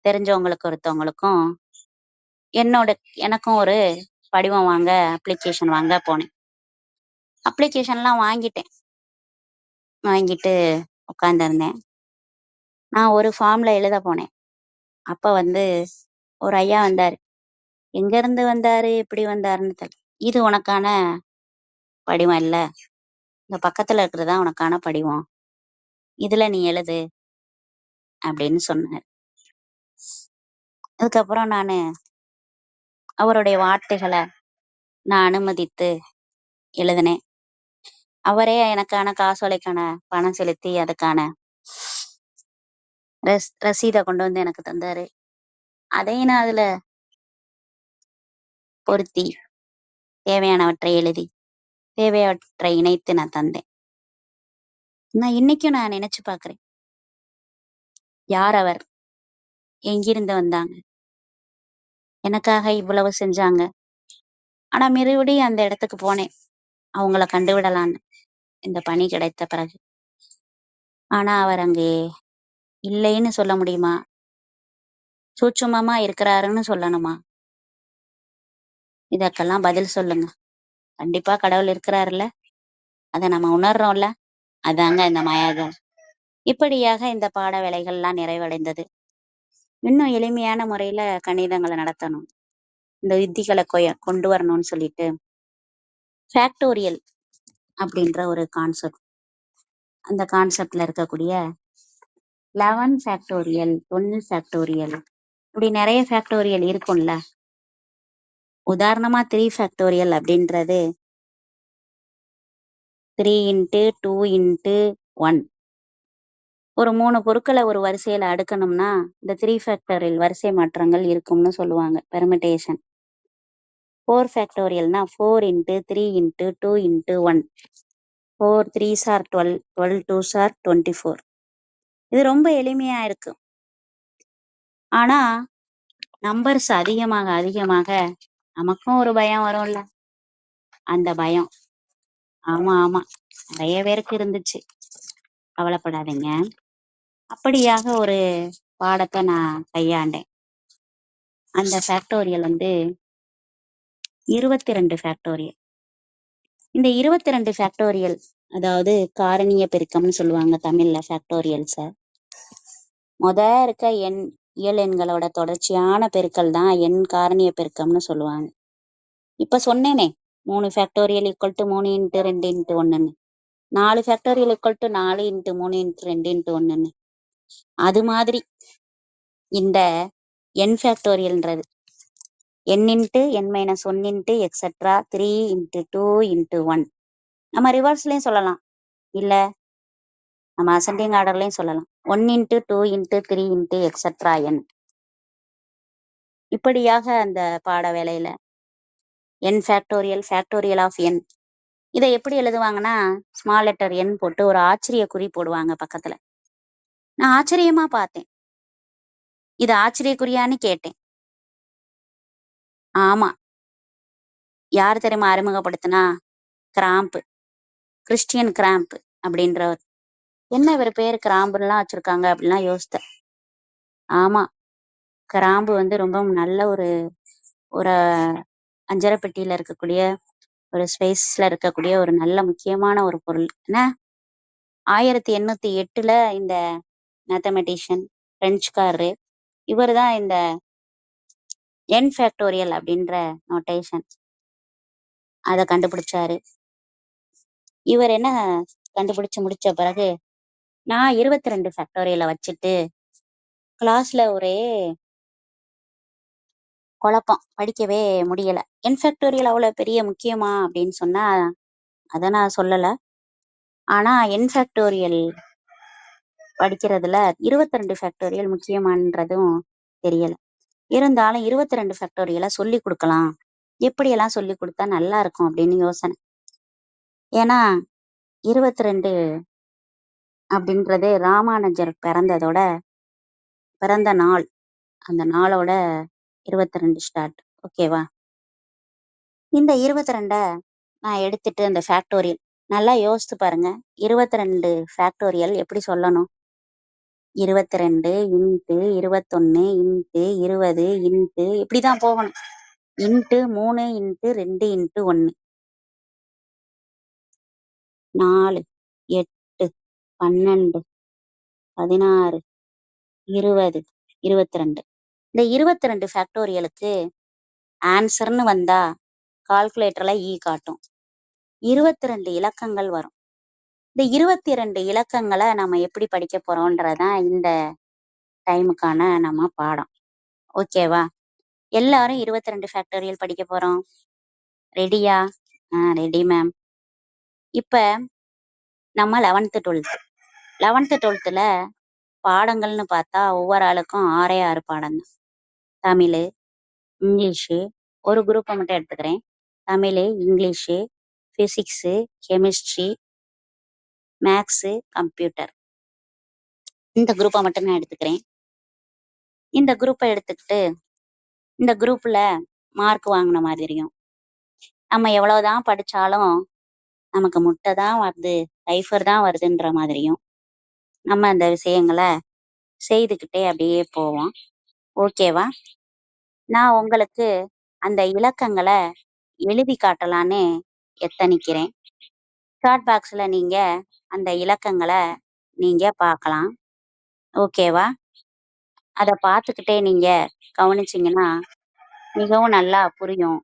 தெரிஞ்சவங்களுக்கு ஒருத்தவங்களுக்கும் எனக்கும் ஒரு படிவம் வாங்க, அப்ளிகேஷன் வாங்க போனேன். அப்ளிகேஷன்லாம் வாங்கிட்டு உட்காந்துருந்தேன். நான் ஒரு ஃபார்ம்ல எழுத போனேன். அப்ப ஒரு ஐயா வந்தாரு. எங்க இருந்து வந்தாரு, எப்படி வந்தாருன்னு தெரியல. இது உனக்கான படிவம் இல்ல, இந்த பக்கத்துல இருக்கிறதுதான் உனக்கான படிவம், இதுல நீ எழுது அப்படின்னு சொன்னார். அதுக்கப்புறம் அவருடைய வார்த்தைகளை நான் அனுமதித்து எழுதினேன். அவரே எனக்கான காசோலைக்கான பணம் செலுத்தி அதுக்கான ரசீதை கொண்டு வந்து எனக்கு தந்தாரு. அதையும் நான் அதுல பொருத்தி தேவையானவற்றை எழுதி தேவையவற்றை இணைத்து நான் தந்தேன். நான் இன்னைக்கும் நான் நினைச்சு பாக்குறேன், யார் அவர், எங்கிருந்து வந்தாங்க, எனக்காக இவ்வளவு செஞ்சாங்க. ஆனா மறுபடியும் அந்த இடத்துக்கு போனேன் அவங்கள கண்டுவிடலான்னு, இந்த பணி கிடைத்த பிறகு. ஆனா அவர் அங்கே இல்லைன்னு சொல்ல முடியுமா, சூட்சுமமா இருக்கிறாருன்னு சொல்லணுமா? இதற்கெல்லாம் பதில் சொல்லுங்க. கண்டிப்பா கடவுள் இருக்கிறாருல்ல, அதை நம்ம உணர்றோம்ல, அதாங்க இந்த மாயாஜாலம். இப்படியாக இந்த பாட வேலைகள்லாம் நிறைவடைந்தது. இன்னும் எளிமையான முறையில கணிதங்களை நடத்தணும், இந்த யுத்திகளை கொண்டு வரணும்னு சொல்லிட்டு ஃபேக்டோரியல் அப்படின்ற ஒரு கான்செப்ட், அந்த கான்செப்ட்ல இருக்கக்கூடிய 11 ஃபேக்டோரியல், 12 ஃபேக்டோரியல், இப்படி நிறைய ஃபேக்டோரியல் இருக்கும்ல. உதாரணமா 3 ஃபேக்டோரியல் அப்படின்றது 3 இன்ட்டு 2 இன்ட்டு 1. ஒரு 3 பொருட்களை ஒரு வரிசையில அடுக்கணும்னா இந்த 3 ஃபேக்டோரியல் வரிசை மாற்றங்கள் இருக்கும்னு சொல்லுவாங்க, permutation. 4 ஃபேக்டோரியல்னா 4 into 3 into 2 into 1. 4 3s are 12, 12 2s are 24. இது ரொம்ப எளிமையா இருக்கு. ஆனா நம்பர்ஸ் அதிகமாக அதிகமாக நமக்கும் ஒரு பயம் வரும்ல. அந்த பயம் ஆமா நிறைய பேருக்கு இருந்துச்சு, கவலைப்படாதீங்க. அப்படியாக ஒரு பாடத்தை நான் கையாண்டேன். அந்த ஃபேக்டோரியல் 22 ஃபேக்டோரியல். இந்த 22 ஃபேக்டோரியல் அதாவது காரணிய பெருக்கம்னு சொல்லுவாங்க தமிழ்ல ஃபேக்டோரியல்ஸ. இருக்க இயல் எண்களோட தொடர்ச்சியான பெருக்கல் தான் எண் காரணிய பெருக்கம்னு சொல்லுவாங்க. இப்ப சொன்னேனே 3 factorial equal to 3 into 2 into 1ன்னு, 4 factorial equal to 4 into 3 into 2 into 1ன்னு. அது மாதிரி இந்த என் ஃபேக்டோரியல்ன்றது n into n minus 1 into etcetera 3 into 2 into 1. நம்ம ரிவர்ஸ்லயும் சொல்லலாம், இல்ல நம்ம அசெண்டிங் ஆர்டர்லயும் சொல்லலாம், 1 into 2 into 3 into etcetera n. இப்படியாக அந்த பாட வேலையில n factorial, factorial of n, இதை எப்படி எழுதுவாங்கன்னா ஸ்மால் லெட்டர் n போட்டு ஒரு ஆச்சரிய குறி போடுவாங்க பக்கத்துல. நான் ஆச்சரியமா பார்த்தேன், இது ஆச்சரிய குறியான்னு கேட்டேன். ஆமா, யார் தெரியுமா அறிமுகப்படுத்தினா, கிராம்ப், கிறிஸ்டியன் கிராம்ப் அப்படின்றவர். என்ன இவர் பேர் கிராம்புலாம் வச்சிருக்காங்க அப்படின்லாம் யோசித்தேன். ஆமா, கிராம்பு ரொம்ப நல்ல ஒரு ஒரு அஞ்சரை பெட்டியில இருக்கக்கூடிய ஒரு ஸ்பேஸ்ல இருக்கக்கூடிய ஒரு நல்ல முக்கியமான ஒரு பொருள். என்ன 1808 இந்த மேத்தமெட்டிஷியன் பிரெஞ்சுக்காரரு, இவர் தான் இந்த என் ஃபேக்டோரியல் அப்படின்ற நோட்டேஷன் அதை கண்டுபிடிச்சாரு. இவர் என்ன கண்டுபிடிச்சு முடிச்ச பிறகு நான் 22 ஃபேக்டோரியலை வச்சுட்டு கிளாஸ்ல ஒரே குழப்பம், படிக்கவே முடியல. என் ஃபேக்டோரியல் அவ்வளவு பெரிய முக்கியமா அப்படின்னு சொன்னா அதை நான் சொல்லல. ஆனா என் ஃபேக்டோரியல் படிக்கிறதுல 22 ஃபேக்டோரியல் முக்கியமானதும் தெரியல. இருந்தாலும் 22 ஃபேக்டோரியலை சொல்லி கொடுக்கலாம், எப்படியெல்லாம் சொல்லி கொடுத்தா நல்லா இருக்கும் அப்படின்னு யோசனை. ஏன்னா 22 அப்படின்றது ராமானுஜர் பிறந்த நாள், அந்த நாளோட 22 ஸ்டார்ட். ஓகேவா? இந்த 22 நான் எடுத்துட்டு அந்த ஃபேக்டோரியல் நல்லா யோசித்து பாருங்க. 22 ஃபேக்டோரியல் எப்படி சொல்லணும்? 22 இன்ட்டு 21 இன்ட்டு 20 இன்ட்டு இப்படிதான் போகணும். Into 3 into 2 into 1 4 8 12 16 20 22. இந்த 22 ஃபேக்டோரியலுக்கு ஆன்சர்னு வந்தா கால்குலேட்டர்ல காட்டும். 22 இலக்கங்கள் வரும். இந்த 22 இலக்கங்களை நம்ம எப்படி படிக்க போறோம்ன்றதான் இந்த டைமுக்கான நம்ம பாடம். ஓகேவா? எல்லாரும் 22 ஃபேக்டோரியல் படிக்க போறோம். ரெடியா? Ready ma'am. இப்ப நம்ம 11th 12th பாடங்கள்னு பார்த்தா ஒவ்வொரு ஆளுக்கும் 6 பாடம் தான். தமிழ், இங்கிலீஷு, ஒரு குரூப்பை மட்டும் எடுத்துக்கிறேன். Tamil, English, physics, chemistry, maths, computer, இந்த குரூப்பை மட்டும் நான் எடுத்துக்கிறேன். இந்த குரூப்பை எடுத்துக்கிட்டு இந்த குரூப்ல மார்க் வாங்கின மாதிரியும், நம்ம எவ்வளவுதான் படிச்சாலும் நமக்கு முட்டை தான் வருது, டைஃபர் தான் வருதுன்ற மாதிரியும் நம்ம அந்த விஷயங்களை செய்துக்கிட்டே அப்படியே போவோம். ஓகேவா? நான் உங்களுக்கு அந்த இலக்கங்களை எழுதி காட்டலான்னு எத்தனிக்கிறேன். சாட் பாக்ஸ்ல நீங்க அந்த இலக்கங்களை நீங்க பார்க்கலாம். ஓகேவா? அதை பார்த்துக்கிட்டே நீங்க கவனிச்சீங்கன்னா மிகவும் நல்லா புரியும்.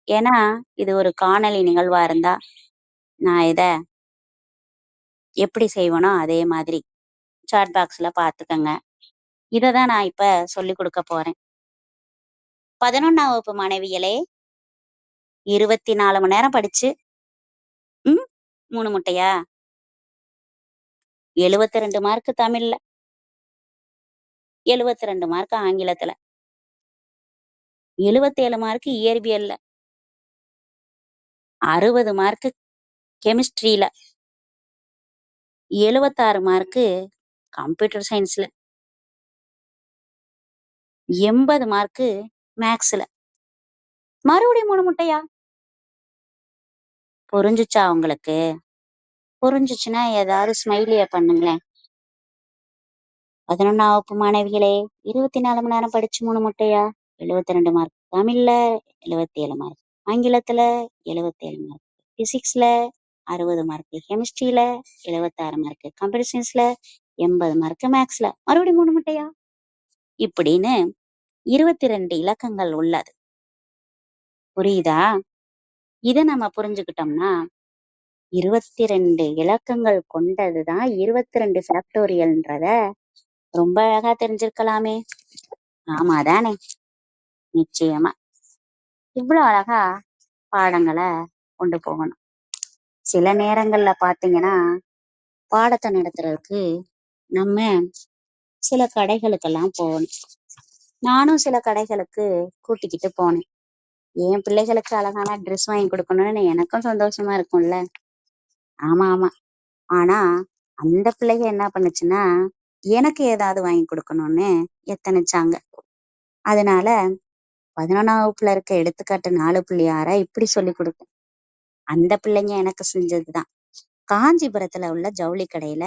ஏன்னா இது ஒரு காணொளி நிகழ்வா இருந்தா நான் இதை எப்படி செய்வேனோ அதே மாதிரி சாட் பாக்ஸ்ல பார்த்துக்கங்க. இதை தான் நான் இப்ப சொல்லி கொடுக்க போறேன். 11ஆம் வகுப்பு மாணவிகளே, 24 மணி நேரம் படிச்சு 3 முட்டையா? 72 மார்க் தமிழ்ல, 72 மார்க் ஆங்கிலத்துல, 77 மார்க் இயற்பியல்ல, 60 மார்க் கெமிஸ்ட்ரியில, 76 மார்க் கம்ப்யூட்டர் சயின்ஸ்ல, 80 மார்க் மேக்ஸ்ல. மறுபடியும் 3 முட்டையா? புரிஞ்சுச்சா உங்களுக்கு? புரிஞ்சுச்சுன்னா ஏதாவது ஸ்மைலிய பண்ணுங்களேன். 11ஆம் வகுப்பு மாணவிகளே, 24 மணி நேரம் படிச்சு 3 முட்டையா? 72 மார்க் தமிழ்ல, 77 மார்க் ஆங்கிலத்துல, 77 மார்க் பிசிக்ஸ்ல, 60 மார்க் கெமிஸ்ட்ரியில, 76 மார்க் கம்ப்யூட்டர் சயின்ஸ்ல, 80 மார்க் மேக்ஸ்ல. மறுபடியும் 3 முட்டையா? இப்படின்னு 22 இலக்கங்கள் உள்ளது. புரியுதா? இதை நம்ம புரிஞ்சுக்கிட்டோம்னா 22 இலக்கங்கள் கொண்டதுதான் 22 ஃபேக்டோரியல்ன்றத ரொம்ப அழகா தெரிஞ்சிருக்கலாமே. ஆமா தானே? நிச்சயமா. இவ்வளவு அழகா பாடங்களை கொண்டு போகணும். சில நேரங்கள்ல பாத்தீங்கன்னா பாடத்தை நடத்துறதுக்கு நம்ம சில கடைகளுக்கெல்லாம் போகணும். நானும் சில கடைகளுக்கு கூட்டிக்கிட்டு போனேன். என் பிள்ளைகளுக்கு அழகான ட்ரெஸ் வாங்கி கொடுக்கணும்னு எனக்கும் சந்தோஷமா இருக்கும்ல. ஆமா ஆமா. ஆனா அந்த பிள்ளைங்க என்ன பண்ணுச்சுன்னா எனக்கு ஏதாவது வாங்கி கொடுக்கணும்னு எத்தனைச்சாங்க. அதனால 11ஆம் வகுப்புல இருக்க எடுத்துக்காட்டு 4.6 இப்படி சொல்லி கொடுத்தேன். அந்த பிள்ளைங்க எனக்கு செஞ்சதுதான். காஞ்சிபுரத்துல உள்ள ஜவுளி கடையில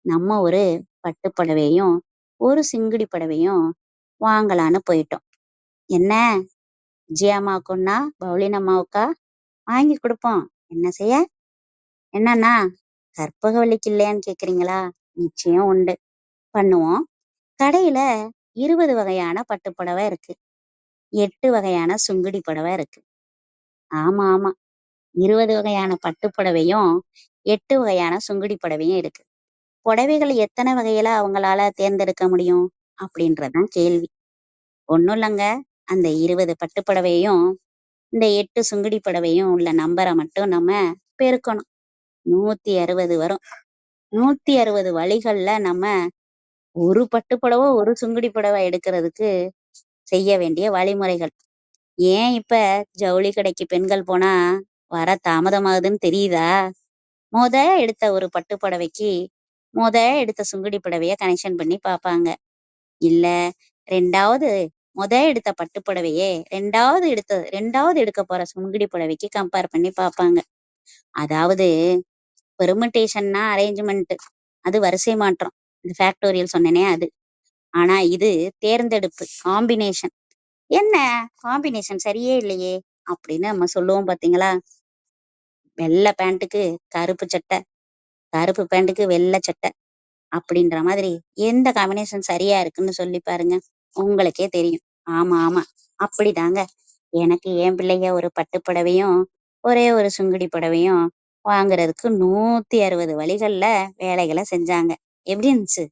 நம்ம ஒரு பட்டுப்புடவையும் ஒரு சிங்குடி புடவையும் வாங்கலான்னு போயிட்டோம். என்ன விஜயாமாவுக்குன்னா பவுலின் அம்மாவுக்கா வாங்கி கொடுப்போம். என்ன செய்ய? என்னன்னா கற்பகவல்லிக்கு இல்லையான்னு கேக்குறீங்களா? நிச்சயம் உண்டு, பண்ணுவோம். கடையில 20 வகையான பட்டுப்புடவை இருக்கு. 8 வகையான சுங்குடி புடவை இருக்கு. ஆமா, ஆமா. 20 வகையான பட்டு புடவையும், 8 வகையான சுங்குடி புடவையும் இருக்கு. புடவைகள் எத்தன வகையில அவங்களால தேர்ந்தெடுக்க முடியும்? அப்படின்றது தான் கேள்வி. ஒண்ணும் இல்லங்க. அந்த 20 பட்டு புடவையும், இந்த 8 சுங்குடி புடவையும் உள்ள நம்பர மட்டும் நம்ம பெருக்கணும். 160 வரும். 160 வழிகள்ல நம்ம ஒரு பட்டு புடவ, ஒரு சுங்குடி புடவ எடுக்கிறதுக்கு செய்ய வேண்டிய வழிமுறைகள். ஏன் இப்ப ஜவுளி கடைக்கு பெண்கள் போனா வர தாமதமாகுதுன்னு தெரியுதா? மொத எடுத்த ஒரு பட்டு புடவைக்கு, மொத எடுத்த சுங்குடி புடவைய கனெக்ஷன் பண்ணி பாப்பாங்க. இல்ல 2வது மொத எடுத்த பட்டு புடவையே 2வது எடுக்க போற சுங்குடி புடவைக்கு கம்பேர் பண்ணி பாப்பாங்க. அதாவது பெர்முடேஷன்னா அரேஞ்ச்மெண்ட். அது வரிசை மாற்றம். இந்த ஃபேக்டோரியல் சொன்னேனே அது. ஆனா இது தேர்ந்தெடுப்பு காம்பினேஷன். என்ன காம்பினேஷன் சரியே இல்லையே! அப்படின்னு நம்ம சொல்லுவோம் பாத்தீங்களா? வெள்ள பேண்ட்டுக்கு கருப்பு சட்டை, கருப்பு பேண்ட்டுக்கு வெள்ள சட்டை அப்படின்ற மாதிரி எந்த காம்பினேஷன் சரியா இருக்குன்னு சொல்லி பாருங்க. உங்களுக்கே தெரியும். ஆமா, ஆமா. அப்படிதாங்க. எனக்கு என் பிள்ளைக ஒரு பட்டு புடவையும், ஒரே ஒரு சுங்குடி புடவையும் வாங்குறதுக்கு 160 வழிகள்ல வேலைகள செஞ்சாங்க. எப்படி இருந்துச்சு?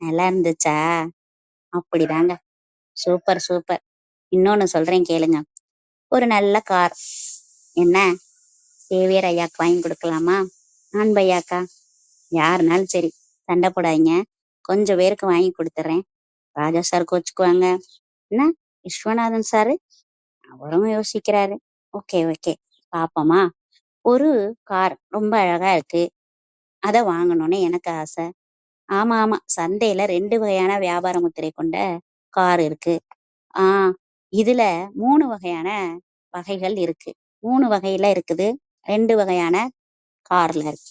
நல்லா இருந்துச்சா? அப்படிதாங்க. Super, super. இன்னொன்னு சொல்றேன் கேளுங்க. ஒரு நல்ல கார். என்ன சேவியர் ஐயாக்கு வாங்கி குடுக்கலாமா? அன்பு ஐயாக்கா? யாருனாலும் சரி. சண்டை போடாதீங்க. கொஞ்சம் பேருக்கு வாங்கி குடுத்துர்றேன். ராஜா சார் கோச்சுக்குவாங்க. என்ன விஸ்வநாதன் சாரு? அவரும் யோசிக்கிறாரு. Okay, okay. பாப்போமா? ஒரு கார் ரொம்ப அழகா இருக்கு. அத வாங்கணும்னு எனக்கு ஆசை. ஆமா, ஆமா. சந்தையில 2 வகையான வியாபார முத்திரை கொண்ட கார் இருக்கு. ஆ இதுல 3 வகையான வகைகள் இருக்கு. 3 வகையில இருக்குது. 2 வகையான கார்ல இருக்கு.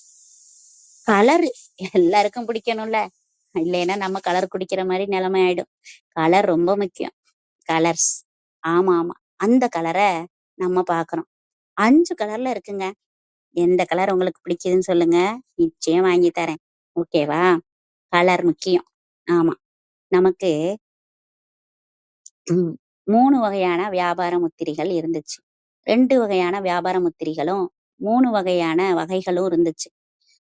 கலரு எல்லாருக்கும் பிடிக்கணும்ல. இல்லைன்னா நம்ம கலர் குடிக்கிற மாரி நிலைமை ஆயிடும். கலர் ரொம்ப முக்கியம். கலர்ஸ். ஆமா, ஆமா. அந்த கலர நம்ம பார்க்குறோம். 5 கலர்ல இருக்குங்க. எந்த கலர் உங்களுக்கு பிடிக்குதுன்னு சொல்லுங்க. நிச்சயம் வாங்கி தரேன். ஓகேவா? கலர் முக்கியம். ஆமா. நமக்கு ம் 3 வகையான வியாபார முத்திரைகள் இருந்துச்சு. 2 வகையான வியாபார முத்திரைகளும், 3 வகையான வகைகளும் இருந்துச்சு.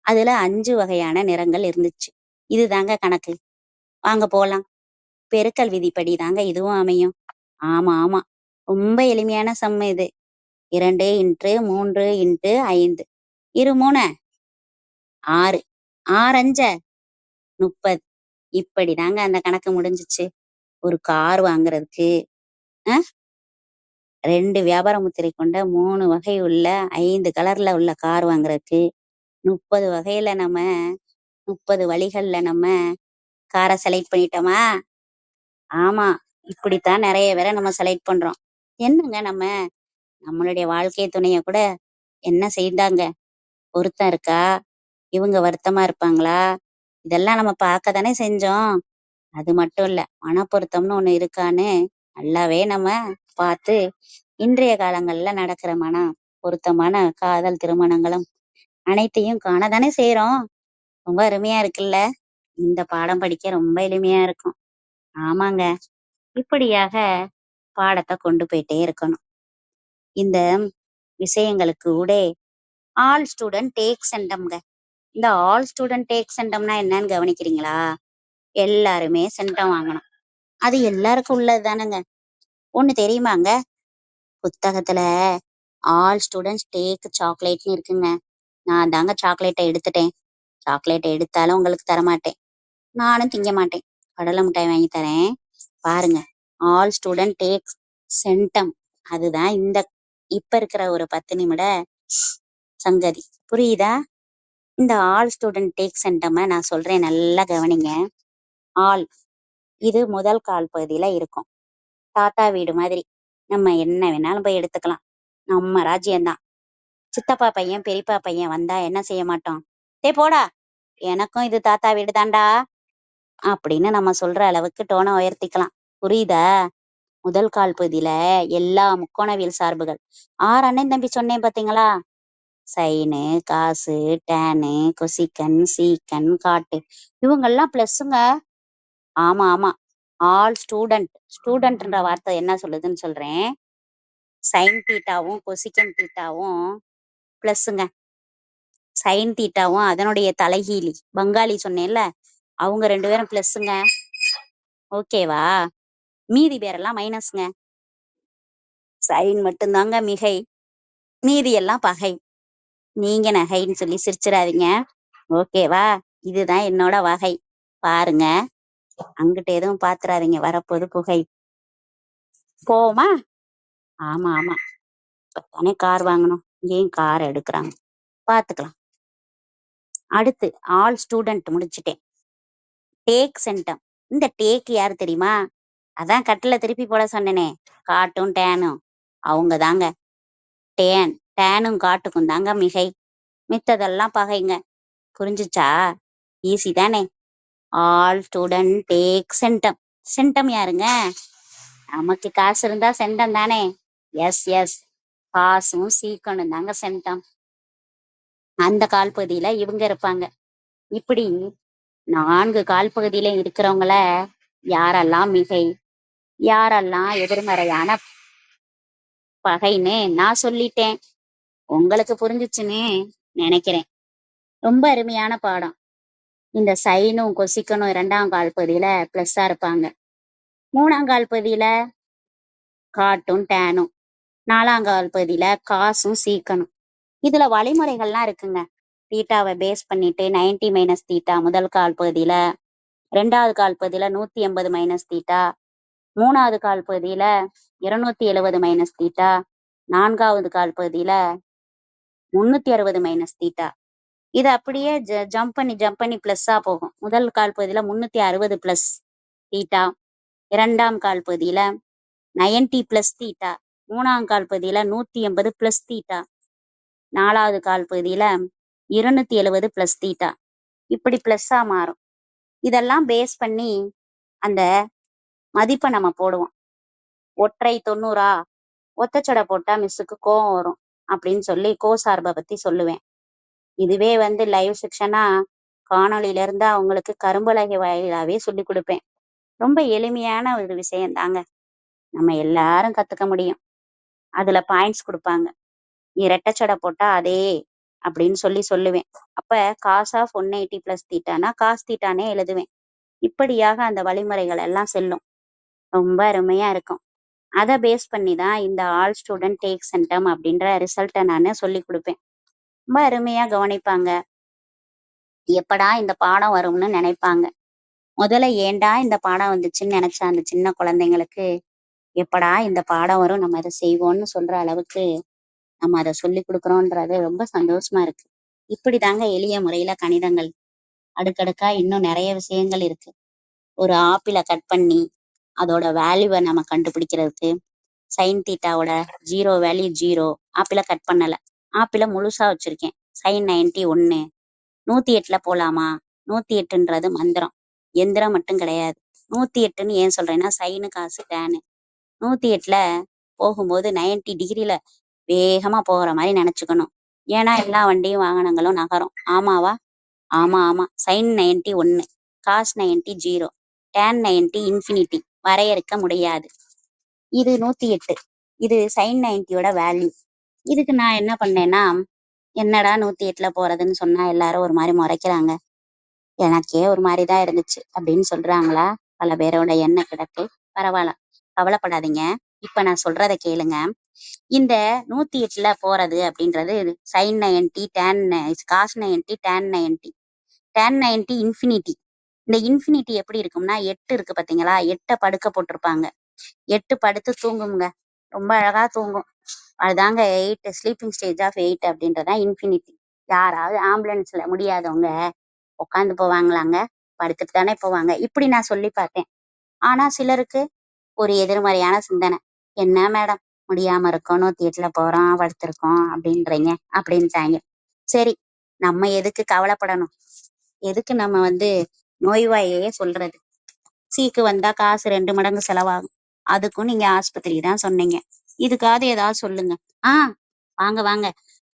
அதுல 5 வகையான நிறங்கள் இருந்துச்சு. இதுதாங்க கணக்கு. வாங்க போலாம். பெருக்கல் விதிப்படி தாங்க இதுவும் அமையும். ஆமா, ஆமா. ரொம்ப எளிமையான சம் இது. 2 இன்டு 3 இன்டு 5. 2 3 6. 6 5 30. இப்படிதாங்க அந்த கணக்கு முடிஞ்சுச்சு. ஒரு கார் வாங்குறதுக்கு அ 2 வியாபார முத்திரை கொண்ட 3 வகை உள்ள 5 கலர்ல உள்ள கார் வாங்குறதுக்கு 30 வகையில நம்ம 30 வழிகள்ல நம்ம கார செலக்ட் பண்ணிட்டோமா? ஆமா. இப்படித்தான் நெறைய பேர நம்ம செலக்ட் பண்றோம். என்னங்க நம்மளுடைய வாழ்க்கை துணைய கூட என்ன செய்தாங்க? பொருத்தம் இருக்கா? இவங்க வருத்தமா இருப்பாங்களா? இதெல்லாம் நம்ம பார்க்க தானே செஞ்சோம். அது மட்டும் இல்ல. மனப்பொருத்தம்னு ஒண்ணு இருக்கான்னு நல்லாவே நம்ம பார்த்து, இன்றைய காலங்கள்ல நடக்கிற பொருத்தமான காதல் திருமணங்களும் அனைத்தையும் காண தானே செய்றோம். ரொம்ப அருமையா இருக்குல்ல? இந்த பாடம் படிக்க ரொம்ப எளிமையா இருக்கும். ஆமாங்க. இப்படியாக பாடத்த கொண்டு போயிட்டே இருக்கணும். இந்த விஷயங்களுக்கு ஊடே ஆல் ஸ்டூடண்ட் டேக் சென்டம்ங்க. இந்த ஆல் ஸ்டூடண்ட் டேக் சென்டம்னா என்னன்னு கவனிக்கிறீங்களா? எல்லாருமே சென்டம் வாங்கணும். அது எல்லாருக்கும் உள்ளது தானங்க. ஒண்ணு தெரியுமாங்க? புத்தகத்துல ஆல் ஸ்டூடண்ட்ஸ் டேக் சாக்லேட்ன்னு இருக்குங்க. நான் தாங்க சாக்லேட்ட எடுத்துட்டேன். சாக்லேட்ட எடுத்தாலும் உங்களுக்கு தரமாட்டேன். நானும் திங்க மாட்டேன். கடலை மிட்டாய் வாங்கி தரேன். பாருங்க. All student take centum. அதுதான் இப்ப இருக்கிற ஒரு 10 நிமிட சங்கதி. புரியுதா? இந்த ஆல் ஸ்டூடண்ட் டேக் சென்டம நான் சொல்றேன் நல்லா கவனிங்க. ஆல் இது முதல் கால் பகுதியில இருக்கும். தாத்தா வீடு மாதிரி. நம்ம என்ன வேணாலும் போய் எடுத்துக்கலாம். நம்ம ராஜ்யம்தான். சித்தப்பா பையன், பெரியப்பா பையன் வந்தா என்ன செய்ய மாட்டோம்? டேய் போடா! எனக்கும் இது தாத்தா வீடு தான்டா! அப்படின்னு நம்ம சொல்ற அளவுக்கு டோன உயர்த்திக்கலாம். புரியுதா? முதல் கால் பகுதியில எல்லா முக்கோணவியல் சார்புகள். 6 அண்ணன் தம்பி சொன்னேன் பாத்தீங்களா? சைனு, காசு, டேனு, கொசிக்கன், சீக்கன், காட்டு இவங்கெல்லாம் பிளஸ்ஸுங்க. ஆமா, ஆமா. All student. ஸ்டூடெண்ட்ன்ற வார்த்தை என்ன சொல்லுதுன்னு சொல்றேன். சைன் தீட்டாவும் கொசிகன் தீட்டாவும் பிளஸ்ஸுங்க. சைன் தீட்டாவும் அதனுடைய தலைகீழி பங்காளி சொன்னேன்ல, அவங்க 2 பேரும் பிளஸ்ஸுங்க. ஓகேவா? மீதி பேரெல்லாம் மைனஸ்ங்க. சைன் மட்டும்தாங்க மிகை, மீதி எல்லாம் பகை. நீங்க நகைன்னு சொல்லி சிரிச்சிடாதீங்க. ஓகேவா? இதுதான் என்னோட வகை. பாருங்க, அங்கிட்ட எதுவும் பாத்துறாதீங்க, வரப்போது புகை. போமா? ஆமா ஆமா, இப்பதானே கார் வாங்கணும், இங்கேயும் கார் எடுக்கிறாங்க, பாத்துக்கலாம். அடுத்து ஆல் ஸ்டூடெண்ட் முடிச்சுட்டேன். Take centum. இந்த டேக் யாரு தெரியுமா? அதான் கட்டில திருப்பி போட சொன்னேனே, காட்டும் டேனும், அவங்க தாங்க. டேனும் காட்டுக்கும் தாங்க மிகை, மித்ததெல்லாம் பகைங்க. புரிஞ்சுச்சா? ஈஸி தானே. All student take centum. Centum யாருங்க? நமக்கு காசு இருந்தா சென்டம் தானே. எஸ் எஸ், காசும் சீக்கணும் தாங்க சென்டம். அந்த கால்பகுதியில இவங்க இருப்பாங்க. இப்படி 4 கால்பகுதியில இருக்கிறவங்கள யாரெல்லாம் மிகை, யாரெல்லாம் எதிர்மறையான பகைன்னு நான் சொல்லிட்டேன். உங்களுக்கு புரிஞ்சுச்சுன்னு நினைக்கிறேன். ரொம்ப அருமையான பாடம். இந்த சைனும் கொசிக்கனும் 2ஆம் கால்பகுதியில பிளஸ்ஸா இருப்பாங்க. 3ஆம் கால்பகுதியில காட்டும் டேனும். 4ஆம் கால்பகுதியில காசும் சீக்கணும். இதுல வழிமுறைகள்லாம் இருக்குங்க. தீட்டாவை பேஸ் பண்ணிட்டு 90 மைனஸ் தீட்டா முதல் கால்பகுதியில, 2ஆவது கால்பகுதியில 180 மைனஸ் தீட்டா, 3ஆவது கால்பகுதியில 270 மைனஸ் தீட்டா, 4ஆவது கால்பகுதியில 360 மைனஸ் தீட்டா. இது அப்படியே ஜம்ப் பண்ணி பிளஸ்ஸா போகும். முதல் கால்பகுதியில 360 பிளஸ் தீட்டா, 2ஆம் கால்பகுதியில 90 பிளஸ் தீட்டா, 3ஆம் கால்பகுதியில 180 பிளஸ் தீட்டா, 4ஆவது கால்பகுதியில 270 பிளஸ் தீட்டா. இப்படி பிளஸ்ஸா மாறும். இதெல்லாம் பேஸ் பண்ணி அந்த மதிப்பை நம்ம போடுவோம். ஒற்றை 90ஆ, ஒத்தச்சடை போட்டா மிஸ்ஸுக்கு கோவம் வரும் அப்படின்னு சொல்லி கோசார்பை பத்தி சொல்லுவேன். இதுவே லைவ் செக்ஷனா காணொளியில இருந்தா அவங்களுக்கு கரும்பலகை வாயிலாவே சொல்லி கொடுப்பேன். ரொம்ப எளிமையான ஒரு விஷயம் தாங்க, நம்ம எல்லாரும் கத்துக்க முடியும். அதுல பாயிண்ட்ஸ் கொடுப்பாங்க. இரட்டைச்சடை போட்டா அதே அப்படின்னு சொல்லுவேன். அப்ப காஸ் ஆஃப் 180 பிளஸ் தீட்டானா காஸ் தீட்டானே எழுதுவேன். இப்படியாக அந்த வழிமுறைகள் எல்லாம் செல்லும். ரொம்ப அருமையா இருக்கும். அதை பேஸ் பண்ணி தான் இந்த ஆல் ஸ்டூடெண்ட் டேக் சென்டம் அப்படின்ற ரிசல்ட்டை நான் சொல்லி கொடுப்பேன். ரொம்ப அருமையா கவனிப்பாங்க. எப்படா இந்த பாடம் வரும்னு நினைப்பாங்க. முதல்ல ஏண்டா இந்த பாடம் வந்துச்சுன்னு நினைச்ச அந்த சின்ன குழந்தைங்களுக்கு எப்படா இந்த பாடம் வரும், நம்ம அதை செய்வோம்னு சொல்ற அளவுக்கு நம்ம அதை சொல்லி கொடுக்குறோன்றது ரொம்ப சந்தோஷமா இருக்கு. இப்படிதாங்க எளிய முறையில கணிதங்கள் அடுக்கடுக்கா இன்னும் நிறைய விஷயங்கள் இருக்கு. ஒரு ஆப்பிளை கட் பண்ணி அதோட வேல்யூவை நம்ம கண்டுபிடிக்கிறதுக்கு, சைன் தீட்டாவோட 0 வேல்யூ 0, ஆப்பிளை கட் பண்ணல, ஆப்பிளை முழுசா வச்சிருக்கேன், சைன் 90 1, 108ல போலாமா? 108ன்றது மந்திரம், எந்திரம் மட்டும் கிடையாது. 108ன்னு ஏன் சொல்றேன்னா சைனு காசு டேனு. 108ல போகும்போது 90 டிகிரில வேகமா போகிற மாதிரி நினைச்சுக்கணும். ஏன்னா எல்லா வண்டியும் வாகனங்களும் நகரும். ஆமாவா? ஆமா ஆமா. சைன் 90 1, காஸ் 90 0, டேன் 90 இன்ஃபினிட்டி, வரையறுக்க முடியாது. இது 108. இது சைன் 90யோட வேல்யூ. இதுக்கு நான் என்ன பண்ணேன்னா, என்னடா 108ல போறதுன்னு சொன்னா எல்லாரும் ஒரு மாதிரி முறைக்கிறாங்க, எனக்கே ஒரு மாதிரிதான் இருந்துச்சு அப்படின்னு சொல்றாங்களா பல பேரோட எண்ண கிடக்கு. பரவாயில்ல, கவலைப்படாதீங்க. இப்ப நான் சொல்றத கேளுங்க. இந்த 108ல போறது அப்படின்றது sine 90 tan, cos 90 tan 90, tan 90 infinity. இந்த இன்ஃபினிட்டி எப்படி இருக்கும்னா 8 இருக்கு பாத்தீங்களா, 8 படுக்க போட்டிருப்பாங்க, 8 படுத்து தூங்குங்க, ரொம்ப அழகா தூங்கும். அதுதாங்க 8, ஸ்லீப்பிங் ஸ்டேஜ் ஆஃப் 8 அப்படின்றதான் இன்ஃபினிட்டி. யாராவது ஆம்புலன்ஸ்ல முடியாதவங்க உட்காந்து போவாங்களாங்க? படுத்துட்டு தானே போவாங்க. இப்படி நான் சொல்லி பார்த்தேன். ஆனா சிலருக்கு ஒரு எதிர்மறையான சிந்தனை, என்ன மேடம் முடியாம இருக்கோம், 108ல போறோம் படுத்திருக்கோம் அப்படின்றீங்க அப்படின்ட்டாங்க. சரி, நம்ம எதுக்கு கவலைப்படணும், எதுக்கு நம்ம நோய்வாயே சொல்றது? சீக்கு வந்தா காசு 2 மடங்கு செலவாகும், அதுக்கும் நீங்க ஆஸ்பத்திரி தான் சொன்னீங்க. இதுக்காவது ஏதாவது சொல்லுங்க. வாங்க வாங்க,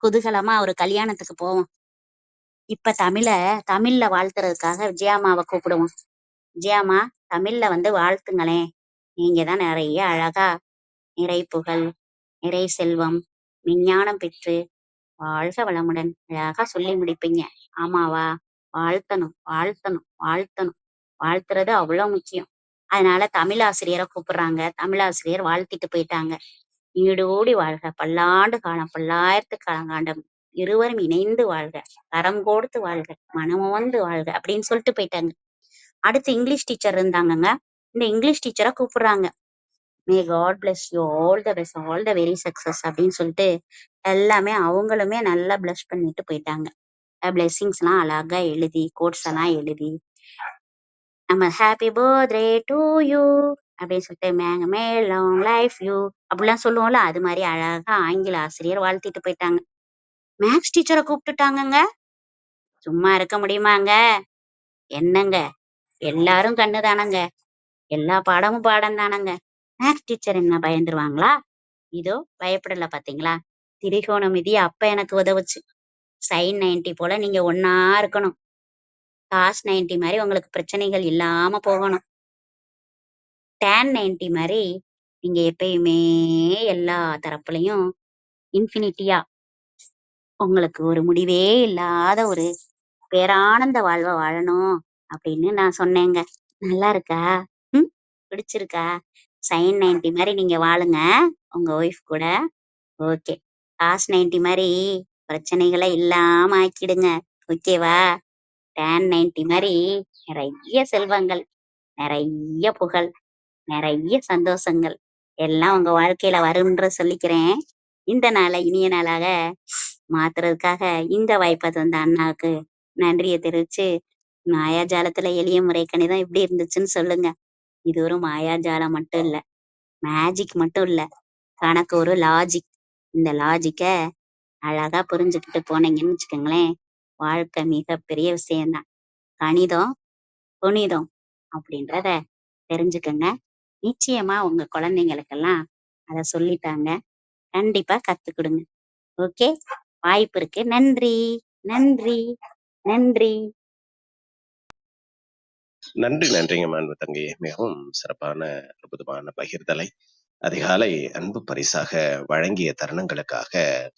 குதூகலமா ஒரு கல்யாணத்துக்கு போவோம். இப்ப தமிழ்ல வாழ்த்துறதுக்காக விஜயாமாவை கூப்பிடுவோம். விஜயாமா, தமிழ்ல வாழ்த்துங்களேன். நீங்க தான் நிறைய அழகா நிறை புகழ், நிறை செல்வம், விஞ்ஞானம் பெற்று வாழ்க வளமுடன் அழகா சொல்லி முடிப்பீங்க. ஆமாவா? வாழ்த்தணும், வாழ்த்தணும், வாழ்த்தணும். வாழ்த்துறது அவ்வளவு முக்கியம். அதனால தமிழாசிரியரை கூப்பிடுறாங்க. தமிழாசிரியர் வாழ்த்திட்டு போயிட்டாங்க. "நீடூடி வாழ்க, பல்லாண்டு காலம், பல்லாயிரத்து காலம் இருவரும் இணைந்து வாழ்க, கரம் கோர்த்து வாழ்க, மனமுவந்து வாழ்க" அப்படின்னு சொல்லிட்டு போயிட்டாங்க. அடுத்து இங்கிலீஷ் டீச்சர் இருந்தாங்கங்க. இந்த இங்கிலீஷ் டீச்சரை கூப்பிடுறாங்க. "May god bless you all the best, all the very success" அப்படின்னு சொல்லிட்டு எல்லாமே அவங்களுமே நல்லா பிளஸ் பண்ணிட்டு போயிட்டாங்க. பிளெஸிங்ஸ் எல்லாம் அழகா எழுதி, கோட்ஸ் எல்லாம் எழுதி, நம்ம ஹாப்பி பர்த்டே டு யூ அப்படின்னு சொல்லிட்டு மேங்க மே லாங் லைஃப் யூ அப்படிலாம் சொல்லுவோம்ல, அது மாதிரி அழகா ஆங்கில ஆசிரியர் வாழ்த்திட்டு போயிட்டாங்க. மேக்ஸ் டீச்சரை கூப்பிட்டுட்டாங்கங்க. சும்மா இருக்க முடியுமாங்க? என்னங்க, எல்லாரும் கண்ணு தானங்க, எல்லா பாடமும் பாடம் தானங்க. மேக்ஸ் டீச்சர் என்ன பயந்துருவாங்களா? இதோ பயப்படல பாத்தீங்களா? திரிகோணமிதி அப்ப எனக்கு உதவுச்சு. sin 90 போல நீங்க ஒண்ணா இருக்கணும். cos 90 மாதிரி உங்களுக்கு பிரச்சனைகள் இல்லாம போகணும். tan 90 மாதிரி நீங்க எப்பயுமே எல்லா தரப்புலையும் இன்ஃபினிட்டியா உங்களுக்கு ஒரு முடிவே இல்லாத ஒரு பேரானந்த வாழ்வை வாழணும் அப்படின்னு நான் சொன்னேங்க. நல்லா இருக்கா? ம், பிடிச்சிருக்கா? sin 90 மாதிரி நீங்க வாழுங்க உங்க ஒய்ஃப் கூட. ஓகே. cos 90 மாதிரி பிரச்சனைகளை இல்லாம ஆக்கிடுங்க. ஓகேவா? tan 90 மாதிரி நிறைய செல்வங்கள், நிறைய புகழ், நிறைய சந்தோஷங்கள் எல்லாம் உங்க வாழ்க்கையில வரும்ன்ற சொல்லிக்கிறேன். இந்த நாளை இனிய நாளாக மாத்துறதுக்காக இந்த வாய்ப்பை தந்த அண்ணாவுக்கு நன்றியை தெரிவிச்சு, மாயாஜாலத்துல எளிய முறை கணிதம் எப்படி இருந்துச்சுன்னு சொல்லுங்க. இது ஒரு மாயாஜாலம் மட்டும் இல்ல, மேஜிக் மட்டும் இல்ல, கணக்கு ஒரு லாஜிக். இந்த லாஜிக்க அழகா புரிஞ்சுக்கிட்டு போனீங்கன்னு வச்சுக்கோங்களேன், வாழ்க்கை மிகப்பெரிய விஷயம்தான். கணிதம் புனிதம் அப்படின்றத தெரிஞ்சுக்கங்க. நிச்சயமா உங்க குழந்தைங்களுக்கெல்லாம் அத சொல்லித்தாங்க. கண்டிப்பா கத்துக் கொடுங்க. ஓகே. வாய்ப்பு இருக்கு. நன்றி, நன்றி, நன்றி. நன்றி, நன்றிங்க மாண்பு தங்கை. மிகவும் சிறப்பான, அற்புதமான பகிர்தலை அதிகாலை அன்பு பரிசாக வழங்கிய தருணங்களுக்காக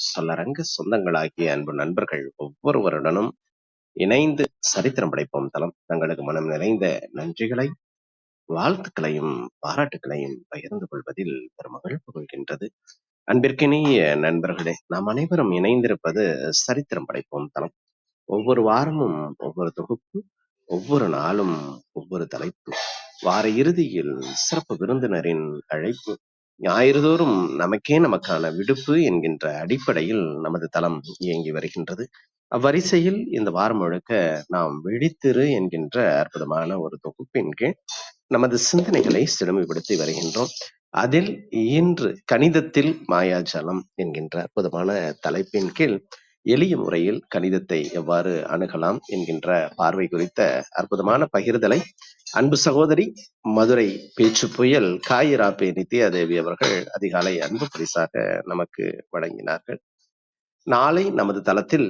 சொல்லரங்க சொந்தங்களாகிய அன்பு நண்பர்கள் ஒவ்வொருவருடனும் இணைந்து சரித்திரம் படைப்போம் தளம் தங்களுக்கு மனம் நிறைந்த நன்றிகளை, வாழ்த்துக்களையும், பாராட்டுகளையும் பகிர்ந்து கொள்வதில் பெருமகிழ்வு கொள்கின்றது. அன்பிற்கினிய நண்பர்களே, நாம் அனைவரும் இணைந்திருப்பது சரித்திரம் படைப்போம் தளம். ஒவ்வொரு வாரமும் ஒவ்வொரு தொகுப்பு, ஒவ்வொரு நாளும் ஒவ்வொரு தலைப்பு, வார இறுதியில் சிறப்பு விருந்தினரின் அழைப்பு, ஞாயிறுதோறும் நமக்கே நமக்கான விடுப்பு என்கின்ற அடிப்படையில் நமது தளம் இயங்கி வருகின்றது. அவ்வரிசையில் இந்த வாரம் முழுக்க நாம் விழித்திரு என்கின்ற அற்புதமான ஒரு தொகுப்பின் கீழ் நமது சிந்தனைகளை செழுமைப்படுத்தி வருகின்றோம். அதில் இன்று கணிதத்தில் மாயாஜாலம் என்கின்ற அற்புதமான தலைப்பின் கீழ் எளிய முறையில் கணிதத்தை எவ்வாறு அணுகலாம் என்கின்ற பார்வை குறித்த அற்புதமான பகிர்தலை அன்பு சகோதரி மதுரை பேச்சு புயல் காயிராப்பே நித்யாதேவி அவர்கள் அதிகாலை அன்பு பரிசாக நமக்கு வழங்கினார்கள். நாளை நமது தளத்தில்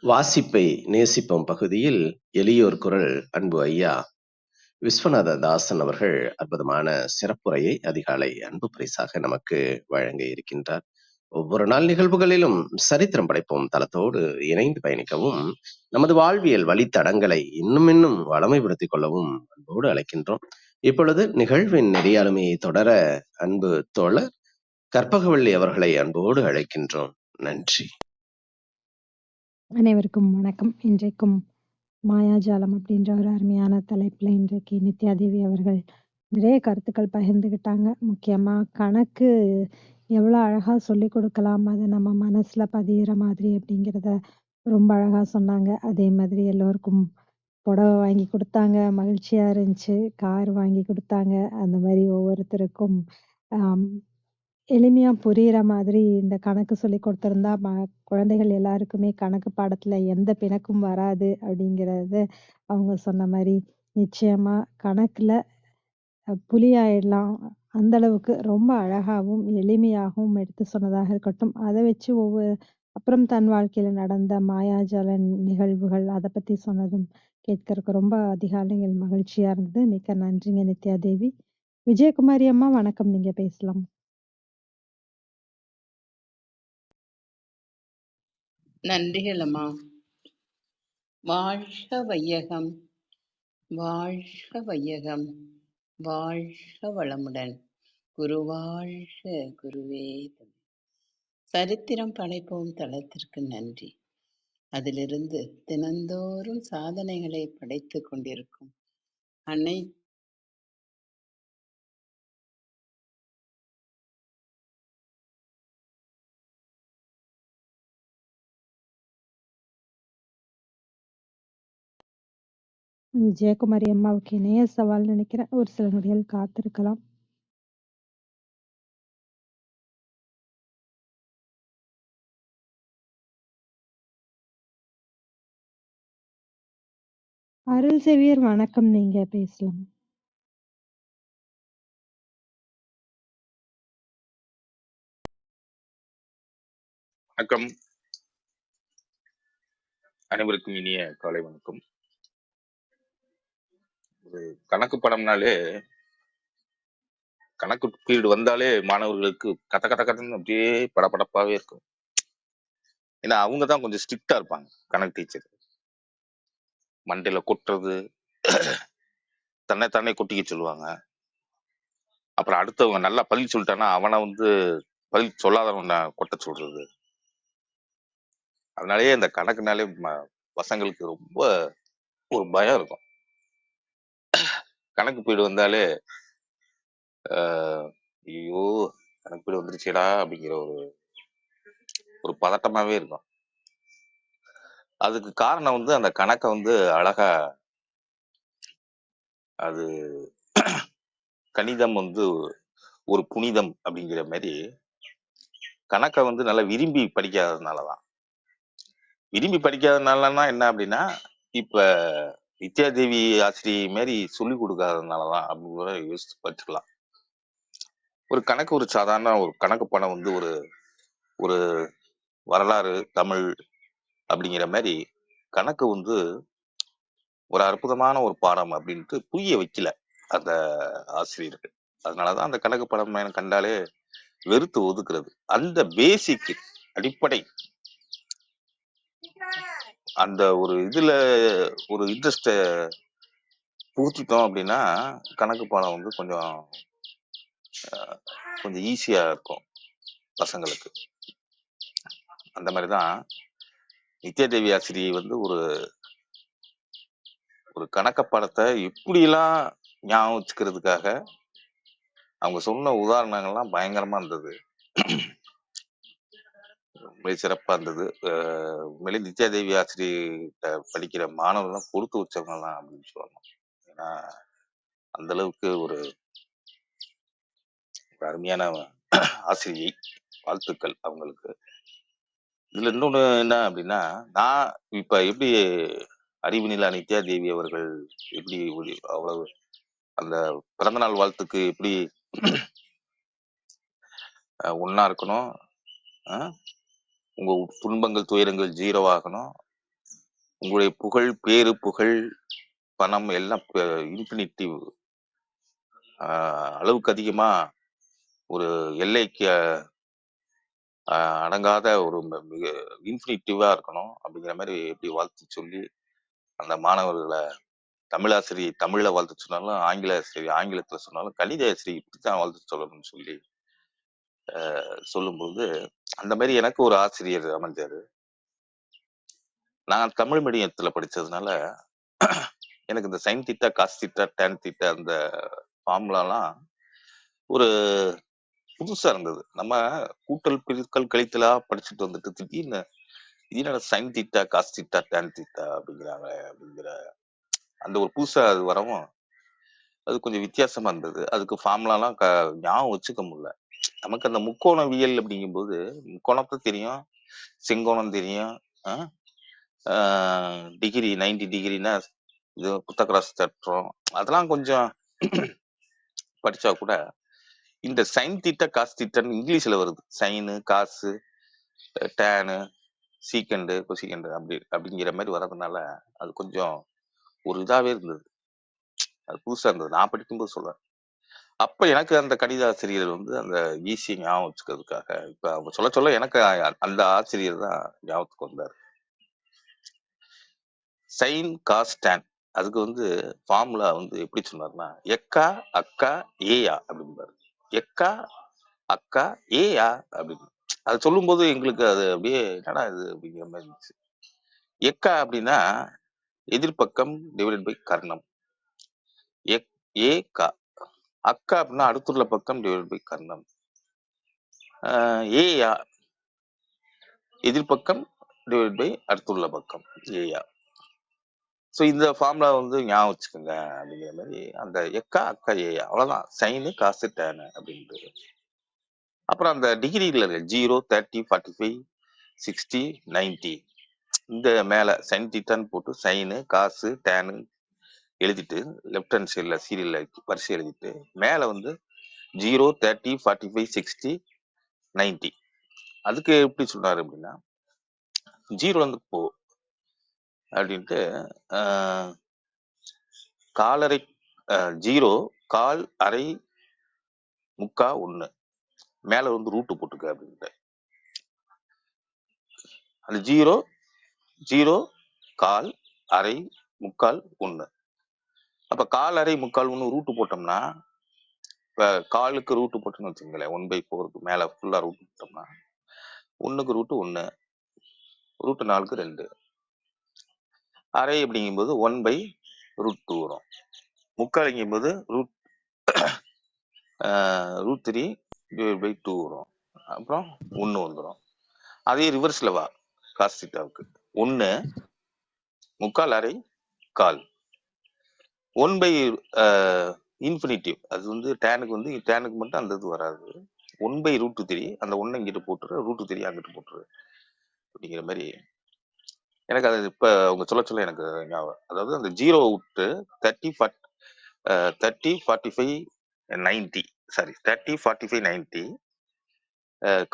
வாசிப்பை நேசிப்போம் பகுதியில் எளியோர் குரல் அன்பு ஐயா விஸ்வநாத தாசன் அவர்கள் அற்புதமான சிறப்புரையை அதிகாலை அன்பு பரிசாக நமக்கு வழங்க இருக்கின்றார். ஒவ்வொரு நாள் நிகழ்வுகளிலும் சரித்திரம் படைப்போம் தளத்தோடு இணைந்து பயணிக்கவும், நமது வாழ்வியல் வழித்தடங்களை இன்னும் வளமைப்படுத்திக் கொள்ளவும் அன்போடு அழைக்கின்றோம். இப்பொழுது நிகழ்வின் நெறியாளுமையை தொடர அன்பு தோழர் கற்பகவள்ளி அவர்களை அன்போடு அழைக்கின்றோம். நன்றி. அனைவருக்கும் வணக்கம். இன்றைக்கும் மாயாஜாலம் அப்படின்ற ஒரு அருமையான தலைப்புல இன்றைக்கு நித்யாதேவி அவர்கள் நிறைய கருத்துக்கள் பகிர்ந்துக்கிட்டாங்க. முக்கியமா கணக்கு எவ்வளோ அழகா சொல்லிக் கொடுக்கலாம், அது நம்ம மனசுல பதியிற மாதிரி அப்படிங்கிறத ரொம்ப அழகா சொன்னாங்க. அதே மாதிரி எல்லோருக்கும் புடவை வாங்கி கொடுத்தாங்க, மகிழ்ச்சியா இருந்துச்சு. கார் வாங்கி கொடுத்தாங்க. அந்த மாதிரி ஒவ்வொருத்தருக்கும் ஆம், எளிமையா புரியிற மாதிரி இந்த கணக்கு சொல்லிக் கொடுத்திருந்தா குழந்தைகள் எல்லாருக்குமே கணக்கு பாடத்துல எந்த பிணக்கும் வராது அப்படிங்கிறத அவங்க சொன்ன மாதிரி நிச்சயமா கணக்குல புலியாயிடலாம். அந்த அளவுக்கு ரொம்ப அழகாவும் எளிமையாகவும் எடுத்து சொன்னதாக இருக்கட்டும். அதை வச்சு அப்புறம் தன் வாழ்க்கையில நடந்த மாயாஜால நிகழ்வுகள் அதை பத்தி சொன்னதும் கேட்கறக்கு ரொம்ப அதிகாலையில் மகிழ்ச்சியா இருந்தது. மிக்க நன்றிங்க நித்யா தேவி. விஜயகுமாரி அம்மா வணக்கம். நீங்க பேசலாம். நன்றிகள் அம்மா. வாழ்க வையகம், வாழ்க வையகம், வாழ்க வளமுடன். குரு வாழ்க, குருவே துணை. சரித்திரம் படைப்போம் தளத்திற்கு நன்றி. அதிலிருந்து தினந்தோறும் சாதனைகளை படைத்துக் கொண்டிருக்கும் அன்னை விஜயகுமாரி அம்மாவுக்கு இணைய சவால் நினைக்கிறேன். ஒரு சில நொடிகள் காத்திருக்கலாம். அருள் செவியர் வணக்கம். நீங்க பேசலாம். வணக்கம். அனைவருக்கும் இனிய காலை வணக்கம். ஒரு கணக்கு படம்னாலே, கணக்கு பீரியட் வந்தாலே மாணவர்களுக்கு கத்த கத்த கத்தன்னு அப்படியே படபடப்பாவே இருக்கும். ஏன்னா அவங்க தான் கொஞ்சம் ஸ்ட்ரிக்டா இருப்பாங்க. கணக்கு டீச்சர் மண்டையில கொட்டுறது, தன்னை கொட்டிக்க சொல்லுவாங்க. அப்புறம் அடுத்தவங்க நல்லா பதில் சொல்லிட்டானா அவனை பதில் சொல்லாதவன கொட்ட சொல்றது. அதனாலேயே இந்த கணக்குனாலே பசங்களுக்கு ரொம்ப ஒரு பயம் இருக்கும். கணக்கு பீரியட் வந்தாலே ஐயோ கணக்கு பீரியட் வந்துருச்சேடா அப்படிங்கிற ஒரு பதட்டமாவே இருக்கும். அதுக்கு காரணம் அந்த கணக்கை அழகா அது கணிதம் ஒரு புனிதம் அப்படிங்கிற மாதிரி கணக்கை நல்லா விரும்பி படிக்காததுனாலதான். விரும்பி படிக்காததுனாலன்னா என்ன அப்படின்னா, இப்ப வித்யாதேவி ஆசிரியை மாதிரி சொல்லி கொடுக்காததுனாலதான் அப்படின்னு கூட யோசிச்சு பார்த்துக்கலாம். ஒரு கணக்கு ஒரு சாதாரண ஒரு கணக்கு பணம் ஒரு வரலாறு தமிழ் அப்படிங்கிற மாதிரி கணக்கு ஒரு அற்புதமான ஒரு பாடம் அப்படின்ட்டு புரிய வைக்கல அந்த ஆசிரியர்கள். அதனாலதான் அந்த கணக்கு படம் எனக்கு கண்டாலே வெறுத்து ஒதுக்குறது. அந்த பேசிக் அடிப்படை அந்த ஒரு இதுல ஒரு இன்ட்ரெஸ்ட புகுத்திட்டோம் அப்படின்னா கணக்கு பாடம் கொஞ்சம் ஈஸியா இருக்கும் பசங்களுக்கு. அந்த மாதிரிதான் நித்யாதேவி ஆசிரியை ஒரு கணக்க பாடத்தை எப்படியெல்லாம் ஞாபகம் வச்சுக்கிறதுக்காக அவங்க சொன்ன உதாரணங்கள்லாம் பயங்கரமா இருந்தது. ரொம்ப சிறப்பா இருந்தது. உண்மையிலே நித்யாதேவி ஆசிரியர்கிட்ட படிக்கிற மாணவர்கள்லாம் கொடுத்து வச்சவங்கலாம் அப்படின்னு சொல்லணும். ஏன்னா அந்த அளவுக்கு ஒரு அருமையான ஆசிரியை. வாழ்த்துக்கள் அவங்களுக்கு. இதுல இன்னொன்னு என்ன அப்படின்னா, நான் இப்ப எப்படி அறிவு நிலா நித்யாதேவி அவர்கள் எப்படி அவ்வளவு அந்த பிறந்தநாள் வாழ்த்துக்கு எப்படி ஒன்னா இருக்கணும், உங்க துன்பங்கள் துயரங்கள் 0 ஆகணும், உங்களுடைய புகழ் பேரு புகழ் பணம் எல்லாம் இன்ஃபினிட்டி அளவுக்கு அதிகமா ஒரு எல்லைக்கு அடங்காத ஒரு மிக இன்ஃபினிட்டிவா இருக்கணும் அப்படிங்கிற மாதிரி எப்படி வாழ்த்து சொல்லி அந்த மாணவர்களை தமிழாசிரியர் தமிழ்ல வாழ்த்து சொன்னாலும் ஆங்கில ஆசிரியர் ஆங்கிலத்துல சொன்னாலும் கணித ஆசிரியர் இப்படித்தான் வாழ்த்து சொல்லணும்னு சொல்லி சொல்லும்போது அந்த மாதிரி எனக்கு ஒரு ஆசிரியர் அமைஞ்சாரு. நான் தமிழ் மீடியத்துல படிச்சதுனால எனக்கு இந்த sine theta cos theta tan theta அந்த ஃபார்முலாலாம் ஒரு புதுசா இருந்தது. நம்ம கூட்டல் பிரித்தல் கழித்தலா படிச்சுட்டு வந்துட்டு திடீர்னு sine theta cos theta tan theta அப்படிங்கிற அந்த ஒரு புதுசா அது வரவும் அது கொஞ்சம் வித்தியாசமா இருந்தது. அதுக்கு ஃபார்முலாலாம் ஞாபகம் வச்சுக்க முடியல. நமக்கு அந்த முக்கோணவியல் அப்படிங்கும்போது முக்கோணத்தை தெரியும், செங்கோணம் தெரியும், டிகிரி 90 டிகிரினா இது புத்தகிராஸ் தட்டுறோம், அதெல்லாம் கொஞ்சம் படிச்சா கூட இந்த சைன் தீட்டா காஸ் தீட்டான்னு இங்கிலீஷ்ல வருது. சைனு காசு டேனு சீக்கண்டு கொசிக்கண்டு அப்படிங்கிற மாதிரி வர்றதுனால அது கொஞ்சம் ஒரு இதாவே இருந்தது. அது புதுசா இருந்தது. நான் படிக்கும்போது சொல்றேன். அப்ப எனக்கு அந்த கணித ஆசிரியர் வந்து அந்த ஈஸியா ஞாபகம் வச்சுக்கிறதுக்காக, இப்ப அவங்க சொல்ல சொல்ல எனக்கு அந்த ஆசிரியர் தான் ஞாபகத்துக்கு வந்தாரு. சைன் காஸ் tan அதுக்கு வந்து ஃபார்முலா வந்து எப்படி சொன்னாருன்னா, எக்கா அக்கா ஏயா அப்படிம்பாரு. எக்கா அக்கா ஏயா அப்படின்னு. அது சொல்லும்போது எங்களுக்கு அது அப்படியே என்னடா இது அப்படிங்கிற மாதிரி இருந்துச்சு. எக்கா அப்படின்னா எதிர்பக்கம் டிவைடட் பை கர்ணம். ஏ கா. அக்கா அப்படின்னா அடுத்துள்ள பக்கம் டிவைடட் பை கர்ணம். ஏயா எதிர்பக்கம் டிவைட் பை அடுத்துள்ள பக்கம் ஏயா. ஸோ இந்த ஃபார்முலா வந்து ஞாபகம் வச்சுக்கோங்க அப்படிங்கிற மாதிரி அந்த எக்கா அக்கா ஏயா அவ்வளோதான். சைனு காசு டேனு அப்படின்றது. அப்புறம் அந்த டிகிரியில் இருக்கு 0, 30, 45, 60, 90. இந்த மேலே சைன் தீட்டான்னு போட்டு சைனு காசு டேனு எழுதிட்டு லெஃப்ட் ஹேண்ட் சைடில் சீரியலில் வரிசை எழுதிட்டு மேலே வந்து 0, 30, 45, 60, 90. அதுக்கு எப்படி சொன்னார் அப்படின்னா 0 வந்து போ அப்படின்ட்டு காலரை 0 கால் அரை முக்கா 1 மேல வந்து ரூட்டு போட்டுக்க அப்படின்ட்டு. அந்த 0 கால் அரை முக்கால் 1. அப்ப கால் அரை முக்கால் 1 ரூட்டு போட்டோம்னா இப்ப காலுக்கு ரூட்டு போட்டோம்னு வச்சுங்களேன் 1/4க்கு மேல ஃபுல்லா ரூட்டு போட்டோம்னா 1க்கு ரூட்டு 1 ரூட்டு 4க்கு 2 அரை அப்படிங்கும்போது 1/√2 வரும். முக்கால்ங்கும்போது ரூட் 3 டிவைட் பை 2 வரும். அப்புறம் 1 வந்துடும். அதே ரிவர்ஸ்ல வா காஸ் தீட்டாவுக்கு 1 முக்கால் அரை கால் 1 பை இன்ஃபினிட்டிவ். அது வந்து டேனுக்கு மட்டும் அந்த இது வராது. 1/√3 அந்த 1 இங்கிட்டு போட்டுரு ரூட் 3 அங்கிட்டு போட்டுரு அப்படிங்கிற மாதிரி எனக்கு அது இப்ப அவங்க சொல்ல எனக்கு ஞாபகம். அதாவது அந்த 0 விட்டு 30, 45, 90 சாரி 30, 45, 90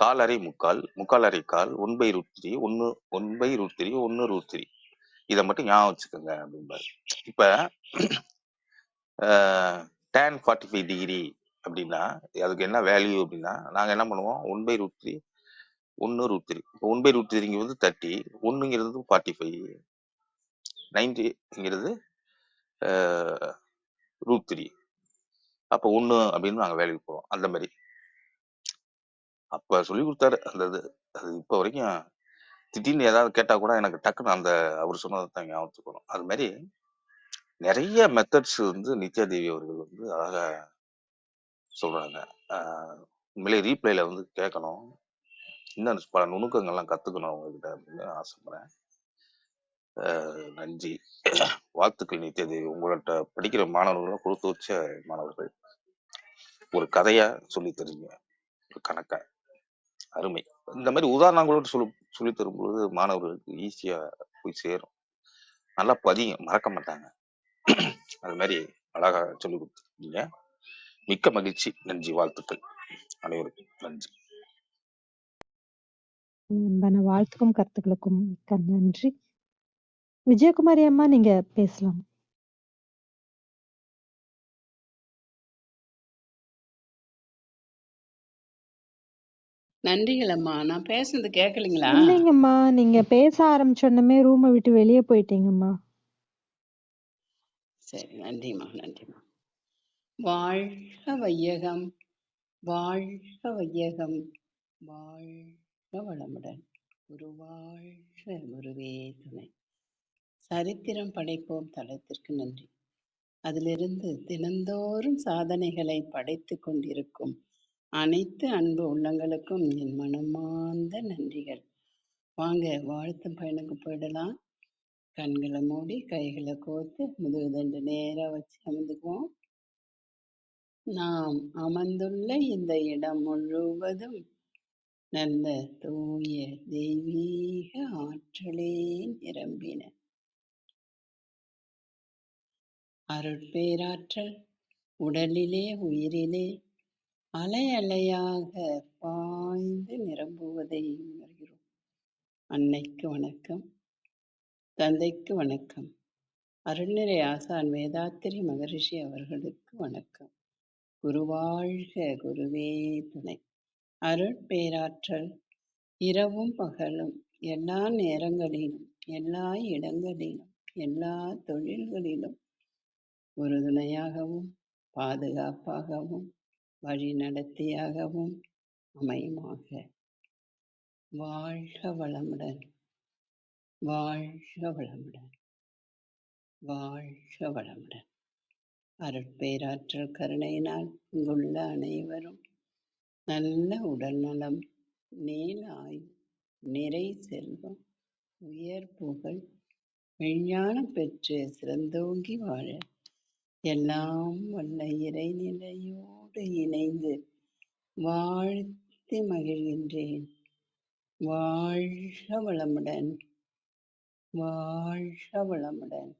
கால் அரை முக்கால் அரை கால் 1/√3 1/√3 1√3 இதை மட்டும் ஞாபகம் வச்சுக்கோங்க அப்படிம்பாரு. இப்ப tan 45 டிகிரி அப்படின்னா அதுக்கு என்ன வேல்யூ அப்படின்னா நாங்க என்ன பண்ணுவோம் 1/√3 1√3. இப்போ 1/√3 வந்து 30 1ங்கிறது 45 90ங்கிறது √3. அப்போ 1 அப்படின்னு நாங்க வேல்யூ போவோம். அந்த மாதிரி அப்ப சொல்லி கொடுத்தாரு அந்த இது. அது இப்போ வரைக்கும் திடீர்னு ஏதாவது கேட்டா கூட எனக்கு டக்குன்னு அந்த அவர் சொன்னதை தான் ஞாபகத்துக்கு வரும். அது மாதிரி நிறைய மெத்தட்ஸ் வந்து நித்யாதேவி அவர்கள் வந்து அழகா சொல்றாங்க. உண்மையிலே ரீப்ளேல வந்து கேட்கணும். இன்னும் பல நுணுக்கங்கள்லாம் கத்துக்கணும் அவங்ககிட்ட அப்படின்னு ஆசைப்படுறேன். நன்றி. வாழ்த்துக்கள் நித்யாதேவி. உங்கள்கிட்ட படிக்கிற மாணவர்களும் கொடுத்து வச்ச மாணவர்கள். ஒரு கதையா சொல்லி தருங்க, ஒரு கணக்கா அருமை. இந்த மாதிரி உதாரணங்களோடு சொல்லி தரும்பொழுது மாணவர்களுக்கு ஈஸியா போய் சேரும். நல்லா பதியும், மறக்க மாட்டாங்க. அது மாதிரி அழகா சொல்லி கொடுத்துருக்கீங்க. மிக்க மகிழ்ச்சி. நன்றி. வாழ்த்துக்கள் அனைவருக்கும். நன்றி. அன்பான வாழ்த்துக்கும் கருத்துக்களுக்கும் மிக்க நன்றி. விஜயகுமாரி அம்மா நீங்க பேசலாம். நன்றிகள் அம்மா. நான் பேசுனது கேட்கலைங்களா? இல்லைங்கம்மா, நீங்க பேச ஆரம்பிச்சோன்னமே ரூமை விட்டு வெளியே போயிட்டீங்கம்மா. சரி, நன்றிம்மா, நன்றிம்மா. வாழ்க வையகம், வாழ்க வையகம், வாழ்க வளமுடன். குருவாழ்க, குருவே துணை. சரித்திரம் படைப்போம் தளத்திற்கு நன்றி. அதிலிருந்து தினந்தோறும் சாதனைகளை படைத்து கொண்டிருக்கும் அனைத்து அன்பு உள்ளங்களுக்கும் என் மனமார்ந்த நன்றிகள். வாங்க வாழ்த்தும் பயனுக்கு போயிடலாம். கண்களை மூடி கைகளை கோர்த்து முதுகுதண்டு நேராக வச்சு அமர்ந்துக்குவோம். நாம் அமர்ந்துள்ள இந்த இடம் முழுவதும் நல்ல தூய தெய்வீக ஆற்றலே நிரம்பின அருட்பேராற்றல் உடலிலே உயிரிலே அலை அலையாக பாய்ந்து நிரம்புவதை உணர்கிறோம். அன்னைக்கு வணக்கம், தந்தைக்கு வணக்கம், அருள்நிறை ஆசான் வேதாத்திரி மகரிஷி அவர்களுக்கு வணக்கம். குருவாழ்க, குருவே துணை. அருட்பேராற்றல் இரவும் பகலும் எல்லா நேரங்களிலும் எல்லா இடங்களிலும் எல்லா தொழில்களிலும் உறுதுணையாகவும் பாதுகாப்பாகவும் வழிநடத்தியாகவும் அமையுமாக. வாழ்க வளமுடன், வாழ்க வளமுடன், வாழ்க வளமுடன். அருட்பேராற்றல் கருணையினால் இங்குள்ள அனைவரும் நல்ல உடல் நலம், நீல ஆயுள், நிறை செல்வம், உயர் புகழ், விஞ்ஞானம் பெற்று சிறந்தோங்கி வாழ எல்லாம் வல்ல இறைநிலையோடு இணைந்து வாழ்த்தி மகிழ்கின்றேன். வாழ்க வளமுடன், வாழ்க வளமுடன்,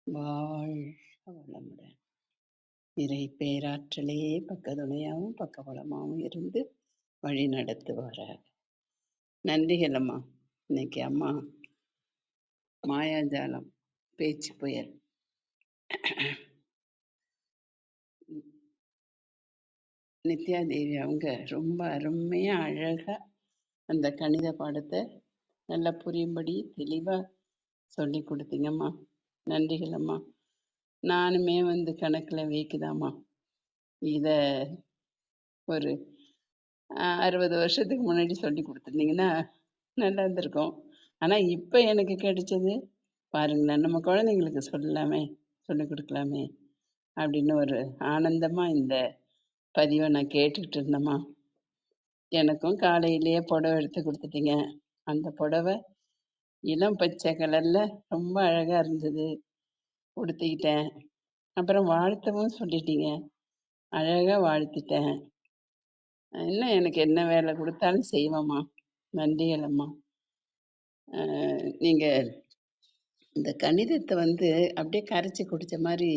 வாழ்க வளமுடன். இறை பேராற்றலே பக்கத்துணையாகவும் பக்கபலமாகவும் இருந்து வழி நடத்துவாராக. நன்றிகள் அம்மா. இன்னைக்கு அம்மா மாயாஜாலம் பேச்சு புயல் நித்யா தேவி அவங்க ரொம்ப அருமையா அழகா அந்த கணித பாடத்தை நல்லா புரியும்படி தெளிவா சொல்லி கொடுத்தீங்கம்மா. நன்றிகள் அம்மா. நானுமே கணக்குல வீக்குதாம்மா. இத ஒரு 60 வருஷத்துக்கு முன்னாடி சொல்லி கொடுத்துருந்தீங்கன்னா நல்லா இருந்திருக்கும். ஆனா இப்ப எனக்கு கிடைச்சது பாருங்களேன், நம்ம குழந்தைங்களுக்கு சொல்லலாமே, சொல்லி கொடுக்கலாமே அப்படின்னு ஒரு ஆனந்தமா இந்த பதிவை நான் கேட்டுக்கிட்டு இருந்தேம்மா. எனக்கும் காலையிலேயே புடவை எடுத்து கொடுத்துட்டீங்க. அந்த புடவை இளம் பச்சை கலர்ல ரொம்ப அழகா இருந்தது, உடுத்திக்கிட்டேன். அப்புறம் வாழ்த்தவும் சொல்லிட்டீங்க, அழகா வாழ்த்திட்டேன். இன்னும் எனக்கு என்ன வேலை கொடுத்தாலும் செய்வேம்மா. நன்றிகள் அம்மா. நீங்க இந்த கணிதத்தை அப்படியே கரைச்சி குடிச்ச மாதிரி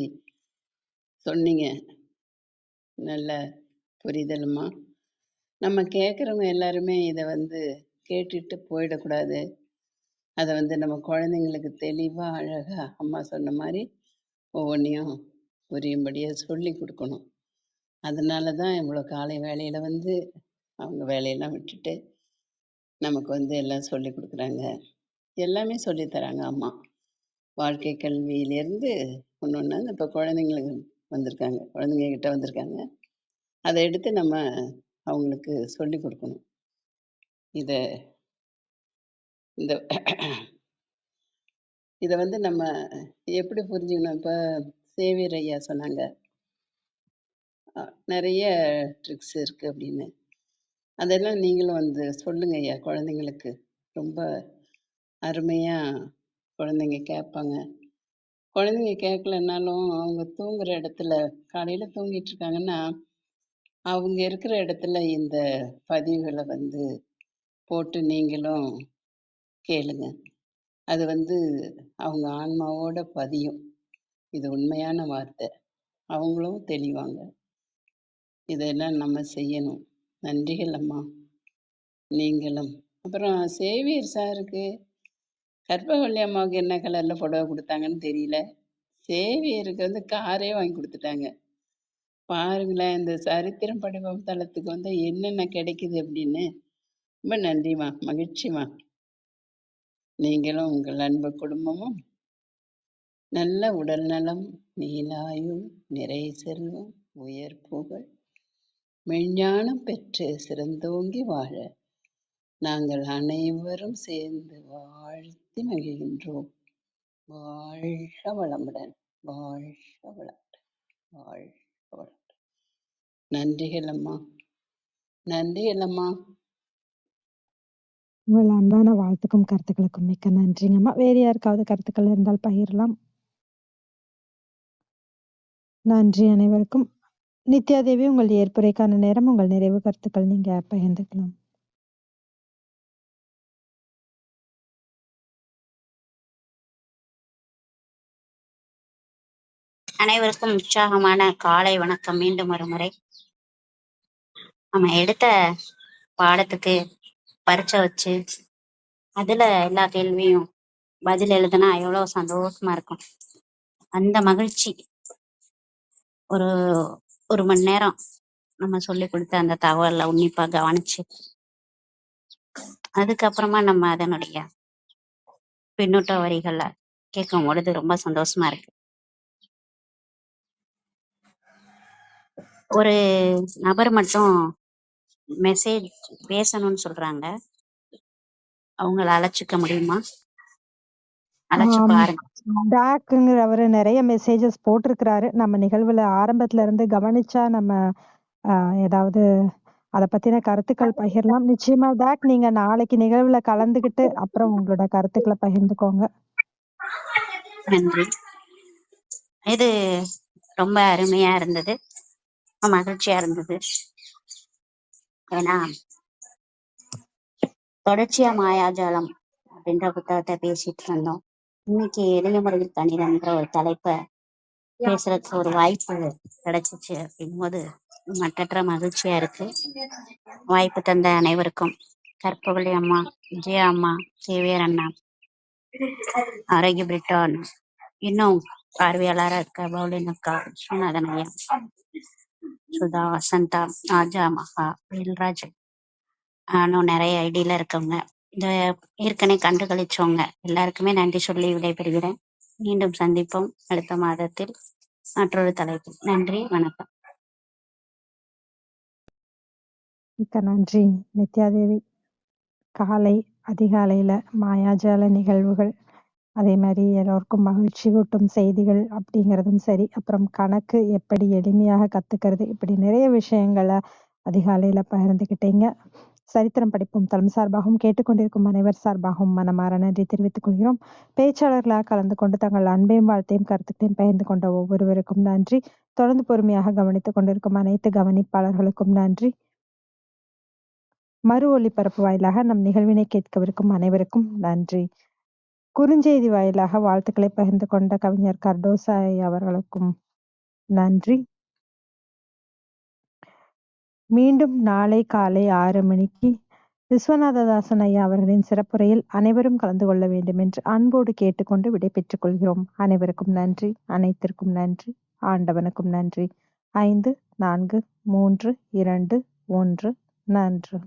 சொன்னீங்க. நல்ல புரிதலுமா. நம்ம கேட்குறவங்க எல்லாருமே இதை கேட்டுட்டு போயிடக்கூடாது. அதை நம்ம குழந்தைங்களுக்கு தெளிவாக அழகாக அம்மா சொன்ன மாதிரி ஒவ்வொன்றையும் புரியும்படியாக சொல்லி கொடுக்கணும். அதனால தான் இவ்வளோ காலை வேலையில் அவங்க வேலையெல்லாம் விட்டுட்டு நமக்கு எல்லாம் சொல்லி கொடுக்குறாங்க, எல்லாமே சொல்லித்தராங்க அம்மா. வாழ்க்கை கல்வியிலேருந்து ஒன்று ஒன்றா இப்போ குழந்தைங்களுக்கு வந்திருக்காங்க, குழந்தைங்க கிட்ட வந்திருக்காங்க. அதை எடுத்து நம்ம அவங்களுக்கு சொல்லி கொடுக்கணும். இதை இந்த இதை நம்ம எப்படி புரிஞ்சுக்கணும்? இப்போ சேவியர் ஐயா சொன்னாங்க நிறைய ட்ரிக்ஸ் இருக்குது அப்படின்னு. அதெல்லாம் நீங்களும் சொல்லுங்க ஐயா. குழந்தைங்களுக்கு ரொம்ப அருமையாக குழந்தைங்க கேட்பாங்க. குழந்தைங்க கேட்கலன்னாலும் அவங்க தூங்குற இடத்துல காலையில் தூங்கிட்டு இருக்காங்கன்னா அவங்க இருக்கிற இடத்துல இந்த பதிவுகளை போட்டு நீங்களும் கேளுங்க. அது அவங்க ஆன்மாவோட பதியும். இது உண்மையான வார்த்தை. அவங்களும் தெளிவாங்க. இதெல்லாம் நம்ம செய்யணும். நன்றிகள் அம்மா. நீங்களும். அப்புறம் சேவியர் சாருக்கு கற்பகவள்ளி அம்மாவுக்கு என்ன கலரில் புடவை கொடுத்தாங்கன்னு தெரியல. சேவியருக்கு காரே வாங்கி கொடுத்துட்டாங்க. பாருங்களேன், இந்த சரித்திரம் படிவம் தளத்துக்கு என்னென்ன கிடைக்குது அப்படின்னு. ரொம்ப நன்றிம்மா, மகிழ்ச்சிம்மா. நீங்களும் உங்கள் அன்பு குடும்பமும் நல்ல உடல் நலம், நீலாயுள், நிறை செல்வம், உயர் புகழ், மெஞ்ஞானம் பெற்று சிறந்தோங்கி வாழ நாங்கள் அனைவரும் சேர்ந்து வாழ்த்தி மகிழ்கின்றோம். வாழ்க வளமுடன், வாழ்க வளமுடன், வாழ்க வளமுடன். நன்றிகள் அம்மா, நன்றிகள் அம்மா. உங்கள் அன்பான வாழ்த்துக்கும் கருத்துக்களுக்கும் மிக்க நன்றிங்கம்மா. வேறு யாருக்காவது கருத்துக்கள் இருந்தால் பகிரலாம். நன்றி அனைவருக்கும். நித்யா தேவி, உங்கள் ஏற்புரைக்கான நேரம். உங்கள் நிறைவு கருத்துக்கள் நீங்க பகிர்ந்துக்கலாம். அனைவருக்கும் உற்சாகமான காலை வணக்கம். மீண்டும் ஒரு முறை நம்ம எடுத்த பாடத்துக்கு பரீட்சை வச்சு அதுல எல்லா கேள்வியும் பதில் எழுதுனா எவ்வளவு சந்தோஷமா இருக்கும். அந்த மகிழ்ச்சி ஒரு 1 மணி நேரம் நம்ம சொல்லி கொடுத்த அந்த தகவலை உன்னிப்பா கவனிச்சு அதுக்கப்புறமா நம்ம அதனுடைய பின்னூட்ட வரிகளை கேட்கும் பொழுது ரொம்ப சந்தோஷமா இருக்கு. ஒரு நபர் மட்டும் மெசேஜ் பேசணும்னு சொல்றாங்க. அவங்கள அழைச்சிக்க முடியுமா? அழைச்சு பாருங்க. டாக்குங்கிறவரு நிறைய மெசேஜஸ் போட்டிருக்கிறாரு. நம்ம நிகழ்வுல ஆரம்பத்துல இருந்து கவனிச்சா நம்ம ஏதாவது அதை பத்தின கருத்துக்கள் பகிரலாம். நிச்சயமா டாக், நீங்க நாளைக்கு நிகழ்வுல கலந்துகிட்டு அப்புறம் உங்களோட கருத்துக்களை பகிர்ந்துக்கோங்க. நன்றி. இது ரொம்ப அருமையா இருந்தது, ரொம்ப மகிழ்ச்சியா இருந்தது. ஏன்னா தொடர்ச்சியா மாயாஜாலம் அப்படின்ற புத்தகத்தை பேசிட்டு இருந்தோம். இன்னைக்கு எளிய முறையில் கணிதம்ன்ற ஒரு தலைப்பை பேசுறதுக்கு ஒரு வாய்ப்பு கிடைச்சிச்சு அப்படிங்கும்போது மற்றற்ற மகிழ்ச்சியா இருக்கு. வாய்ப்பு தந்த அனைவருக்கும், கற்பவழி அம்மா, விஜயா அம்மா, சேவியர் அண்ணா, ஆரோக்கிய பிரிட்டான், இன்னும் பார்வையாளராக இருக்க பவுலின் அக்கா, விஸ்வநாதன் ஐயா, சுதா, வசந்தா, ராஜா, மகா, வேல்ராஜ், இன்னும் நிறைய ஐடியில இருக்கவங்க, இந்த ஏற்கனவே கண்டுகளிச்சவங்க எல்லாருக்குமே நன்றி சொல்லி விடைபெறுகிறேன். மீண்டும் சந்திப்போம் அடுத்த மாதத்தில் மற்றொரு தலைப்பு. நன்றி, வணக்கம். மிக்க நன்றி நித்யாதேவி. காலை அதிகாலையில மாயாஜால நிகழ்வுகள், அதே மாதிரி எல்லோருக்கும் மகிழ்ச்சி ஊட்டும் செய்திகள் அப்படிங்கிறதும் சரி, அப்புறம் கணக்கு எப்படி எளிமையாக கத்துக்கிறது, இப்படி நிறைய விஷயங்களை அதிகாலையில பகிர்ந்துக்கிட்டீங்க. சரித்திரம் படிப்பும் தளம் சார்பாகவும் கேட்டுக்கொண்டிருக்கும் அனைவர் சார்பாகவும் மனமாற நன்றி தெரிவித்துக் கொள்கிறோம். பேச்சாளர்களாக கலந்து கொண்டு தங்கள் அன்பையும் வாழ்த்தையும் கருத்துக்களையும் பகிர்ந்து கொண்ட ஒவ்வொருவருக்கும் நன்றி. தொடர்ந்து பொறுமையாக கவனித்துக் கொண்டிருக்கும் அனைத்து கவனிப்பாளர்களுக்கும் நன்றி. மறு ஒலிபரப்பு வாயிலாக நம் நிகழ்வினை கேட்கவிருக்கும் அனைவருக்கும் நன்றி. குறுஞ்செய்தி வாயிலாக வாழ்த்துக்களை பகிர்ந்து கொண்ட கவிஞர் கர்டோசா அவர்களுக்கும் நன்றி. மீண்டும் நாளை காலை 6 மணிக்கு விஸ்வநாததாசன் ஐயா அவர்களின் சிறப்புரையில் அனைவரும் கலந்து கொள்ள வேண்டும் என்று அன்போடு கேட்டுக்கொண்டு விடை பெற்றுக் கொள்கிறோம். அனைவருக்கும் நன்றி, அனைத்திற்கும் நன்றி, ஆண்டவனுக்கும் நன்றி. 5, 4, 3, 2, 1 நன்று.